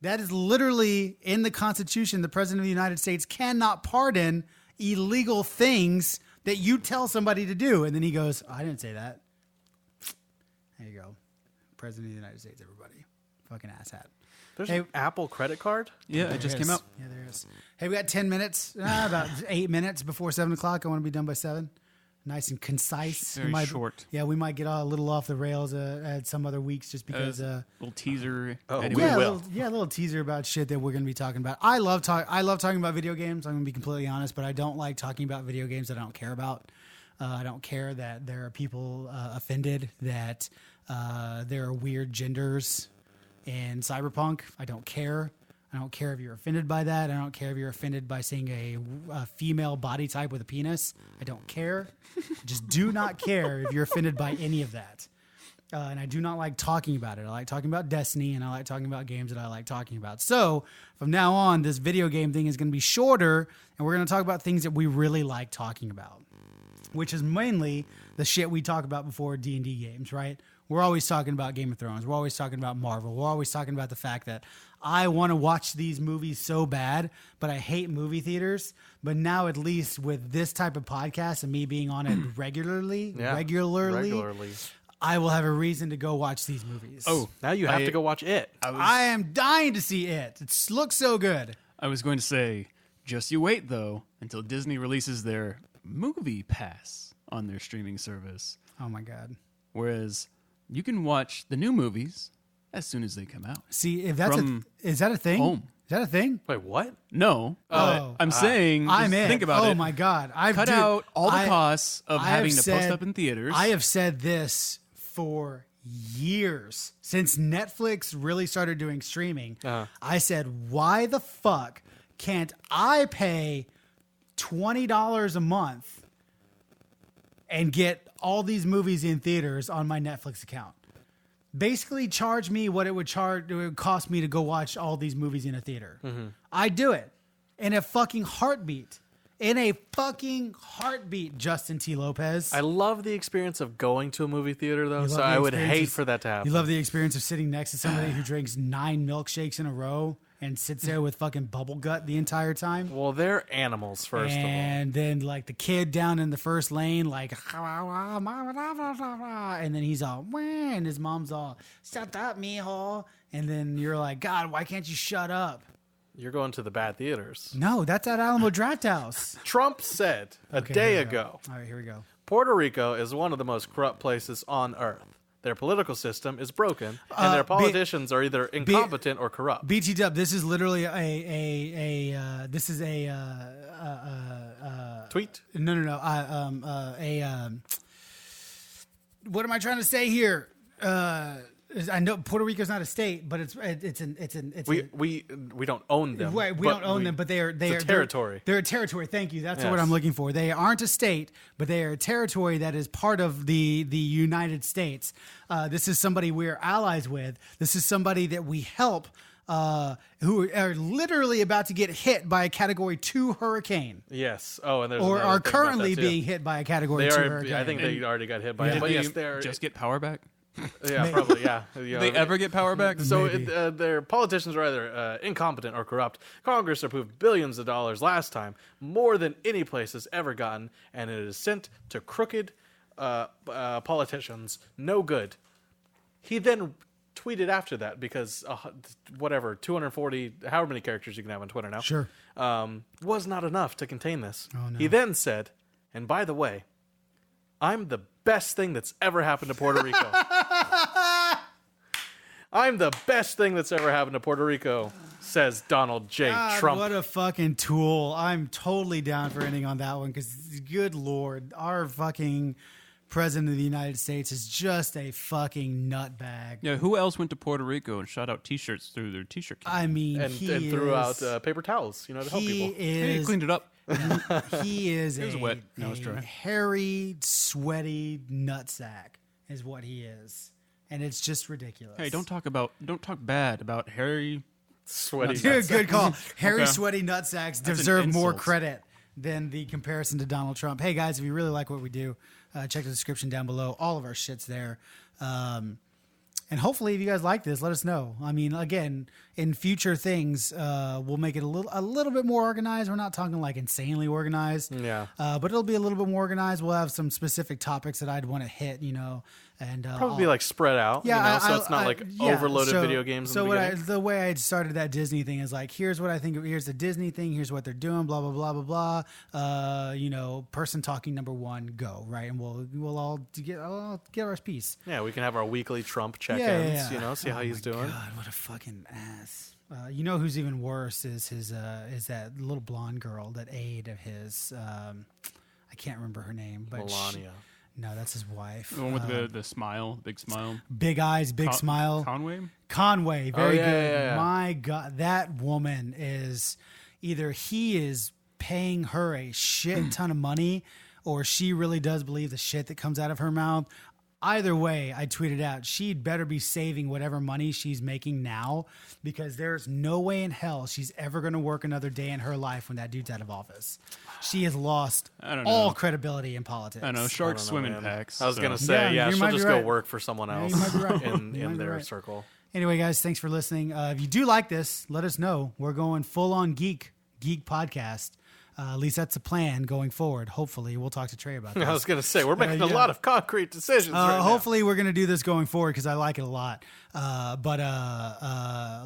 That is literally in the Constitution. The President of the United States cannot pardon illegal things that you tell somebody to do. And then he goes, I didn't say that. There you go. President of the United States, everybody. Fucking asshat. There's an Apple credit card? Yeah, it just came out. Yeah, there is. Hey, we got 10 minutes, about 8 minutes before 7 o'clock. I want to be done by 7. nice and concise. Very short. Yeah, we might get a little off the rails at some other weeks just because. Little teaser. Oh, anyway. we yeah, will. a little teaser about shit that we're going to be talking about. I love talking about video games. I'm going to be completely honest, but I don't like talking about video games that I don't care about. I don't care that there are people offended that there are weird genders in Cyberpunk. I don't care. I don't care if you're offended by that. I don't care if you're offended by seeing a female body type with a penis. I don't care. Just do not care if you're offended by any of that. And I do not like talking about it. I like talking about Destiny, and I like talking about games that I like talking about. So from now on, this video game thing is going to be shorter, and we're going to talk about things that we really like talking about, which is mainly the shit we talk about before D&D games, right? We're always talking about Game of Thrones. We're always talking about Marvel. We're always talking about the fact that I want to watch these movies so bad, but I hate movie theaters. But now, at least with this type of podcast and me being on it regularly, I will have a reason to go watch these movies. Oh, now you have to go watch it. I am dying to see it. It looks so good. I was going to say, just you wait, though, until Disney releases their movie pass on their streaming service. Oh, my God. Whereas you can watch the new movies as soon as they come out. See, if that's is that a thing? Home. Is that a thing? Wait, what? No. Oh. I'm saying, I'm just in. think about it. Oh, my God. Cut out all the costs of having to said- post up in theaters. I have said this for years. Since Netflix really started doing streaming, I said, why the fuck can't I pay $20 a month and get all these movies in theaters on my Netflix account? Basically, charge me what it would cost me to go watch all these movies in a theater. Mm-hmm. I do it in a fucking heartbeat. In a fucking heartbeat, Justin T. Lopez. I love the experience of going to a movie theater, though, You so love the I would experience hate of- for that to happen. You love the experience of sitting next to somebody who drinks 9 milkshakes in a row and sits there with fucking bubble gut the entire time. Well, they're animals, first of all. And then like the kid down in the first lane, like, and then he's all, wah, and his mom's all, shut up, mijo. And then you're like, God, why can't you shut up? You're going to the bad theaters. No, that's at Alamo Draft House. Trump said a Okay, day here we go. ago, All right, here we go. Puerto Rico is one of the most corrupt places on earth. Their political system is broken, and their politicians are either incompetent or corrupt. BT Dub, this is literally Tweet? What am I trying to say here? I know Puerto Rico's not a state, but We don't own them. Right, we don't own them, but they're a territory. They're a territory. Thank you. That's Yes. what I'm looking for. They aren't a state, but they are a territory that is part of the United States. This is somebody we're allies with. This is somebody that we help, who are literally about to get hit by a Category 2 hurricane, Yes. Oh, and there's or another are thing about currently that, too. being hit by a Category They 2 are. hurricane. I think they already got hit by it. But Did yes, they they're just get power back? Yeah, probably. Yeah. You They know, ever get power back? So their politicians are either incompetent or corrupt. Congress approved billions of dollars last time, more than any place has ever gotten, and it is sent to crooked politicians. No good. He then tweeted after that because whatever 240, however many characters you can have on Twitter now, Sure. was not enough to contain this. Oh, no. He then said, and by the way, I'm the best thing that's ever happened to Puerto Rico. I'm the best thing that's ever happened to Puerto Rico, says Donald J. God, Trump. what a fucking tool. I'm totally down for ending on that one because, good Lord, our fucking president of the United States is just a fucking nutbag. Yeah, who else went to Puerto Rico and shot out T-shirts through their T-shirt can? I mean, and he threw is, out paper towels, to help people. Hey, is cleaned it up. he is It was a, wet. Now it's a dry. hairy, sweaty nutsack is what he is, and it's just ridiculous. Hey, don't talk bad about Harry. Sweaty. Dude, good call. Hairy, Okay. sweaty nutsacks an deserve more insult. credit than the comparison to Donald Trump. Hey guys, if you really like what we do, check the description down below. All of our shit's there. And hopefully, if you guys like this, let us know. I mean, again, in future things, we'll make it a little bit more organized. We're not talking like insanely organized. Yeah. But it'll be a little bit more organized. We'll have some specific topics that I'd want to hit, and Probably be like spread out. Yeah, so it's not like overloaded video games. So in the way I started that Disney thing is like, here's what I think. Here's the Disney thing. Here's what they're doing. Blah blah blah blah blah. Person talking number one, go right, and we'll all get our piece. Yeah, we can have our weekly Trump check-ins. Yeah. See how he's doing. God, what a fucking ass. Who's even worse is his is that little blonde girl, that aide of his. I can't remember her name, but Melania. No, that's his wife. The one with the smile, big smile. Big eyes, big smile. Conway? Very good. Yeah. My God, that woman is either he is paying her a shit ton of money or she really does believe the shit that comes out of her mouth. Either way, I tweeted out, she'd better be saving whatever money she's making now, because there's no way in hell she's ever going to work another day in her life when that dude's out of office. She has lost all credibility in politics. I know. Sharks swim in packs. I was going to say, she'll just go work for someone else you might be right. in their circle. Anyway, guys, thanks for listening. If you do like this, let us know. We're going full on geek podcast. At least that's the plan going forward. Hopefully, we'll talk to Trey about that. I was going to say, we're making a lot of concrete decisions right now. Hopefully, we're going to do this going forward because I like it a lot. But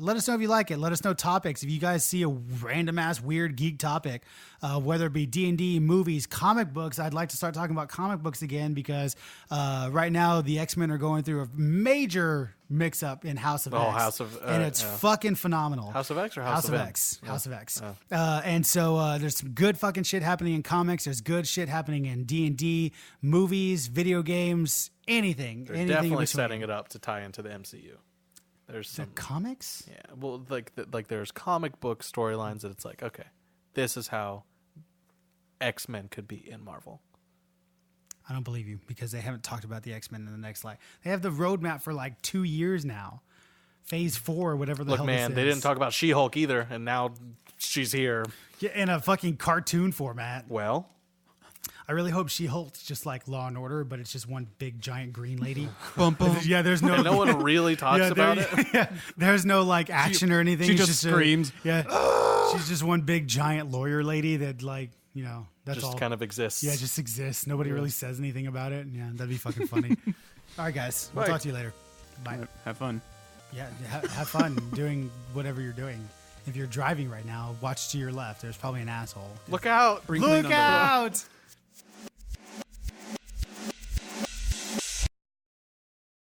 let us know if you like it. Let us know topics. If you guys see a random-ass weird geek topic, whether it be D&D, movies, comic books, I'd like to start talking about comic books again because right now the X-Men are going through a major mix-up in House of X. And it's fucking phenomenal. House of X or House of X? House of X. And so there's some good fucking shit happening in comics. There's good shit happening in D&D, movies, video games, anything. They're definitely setting it up to tie into the MCU. There's some comics. Yeah, well, like there's comic book storylines that it's like, okay, this is how X-Men could be in Marvel. I don't believe you because they haven't talked about the X-Men in the next They have the roadmap for like 2 years now. Phase 4, whatever the hell this is. Look, man, they didn't talk about She-Hulk either, and now she's here. Yeah, in a fucking cartoon format. Well, I really hope She-Hulk's just like Law and Order, but it's just one big giant green lady. Bum, bum. Yeah, there's no. And no one really talks about it. Yeah, there's no like action or anything. She just screams. She's just one big giant lawyer lady that that's just all. Kind of exists. Yeah, just exists. Nobody really says anything about it. Yeah, that'd be fucking funny. All right, guys, we'll talk to you later. Bye. Have fun. Yeah, have fun doing whatever you're doing. If you're driving right now, watch to your left. There's probably an asshole. Look out! Look out!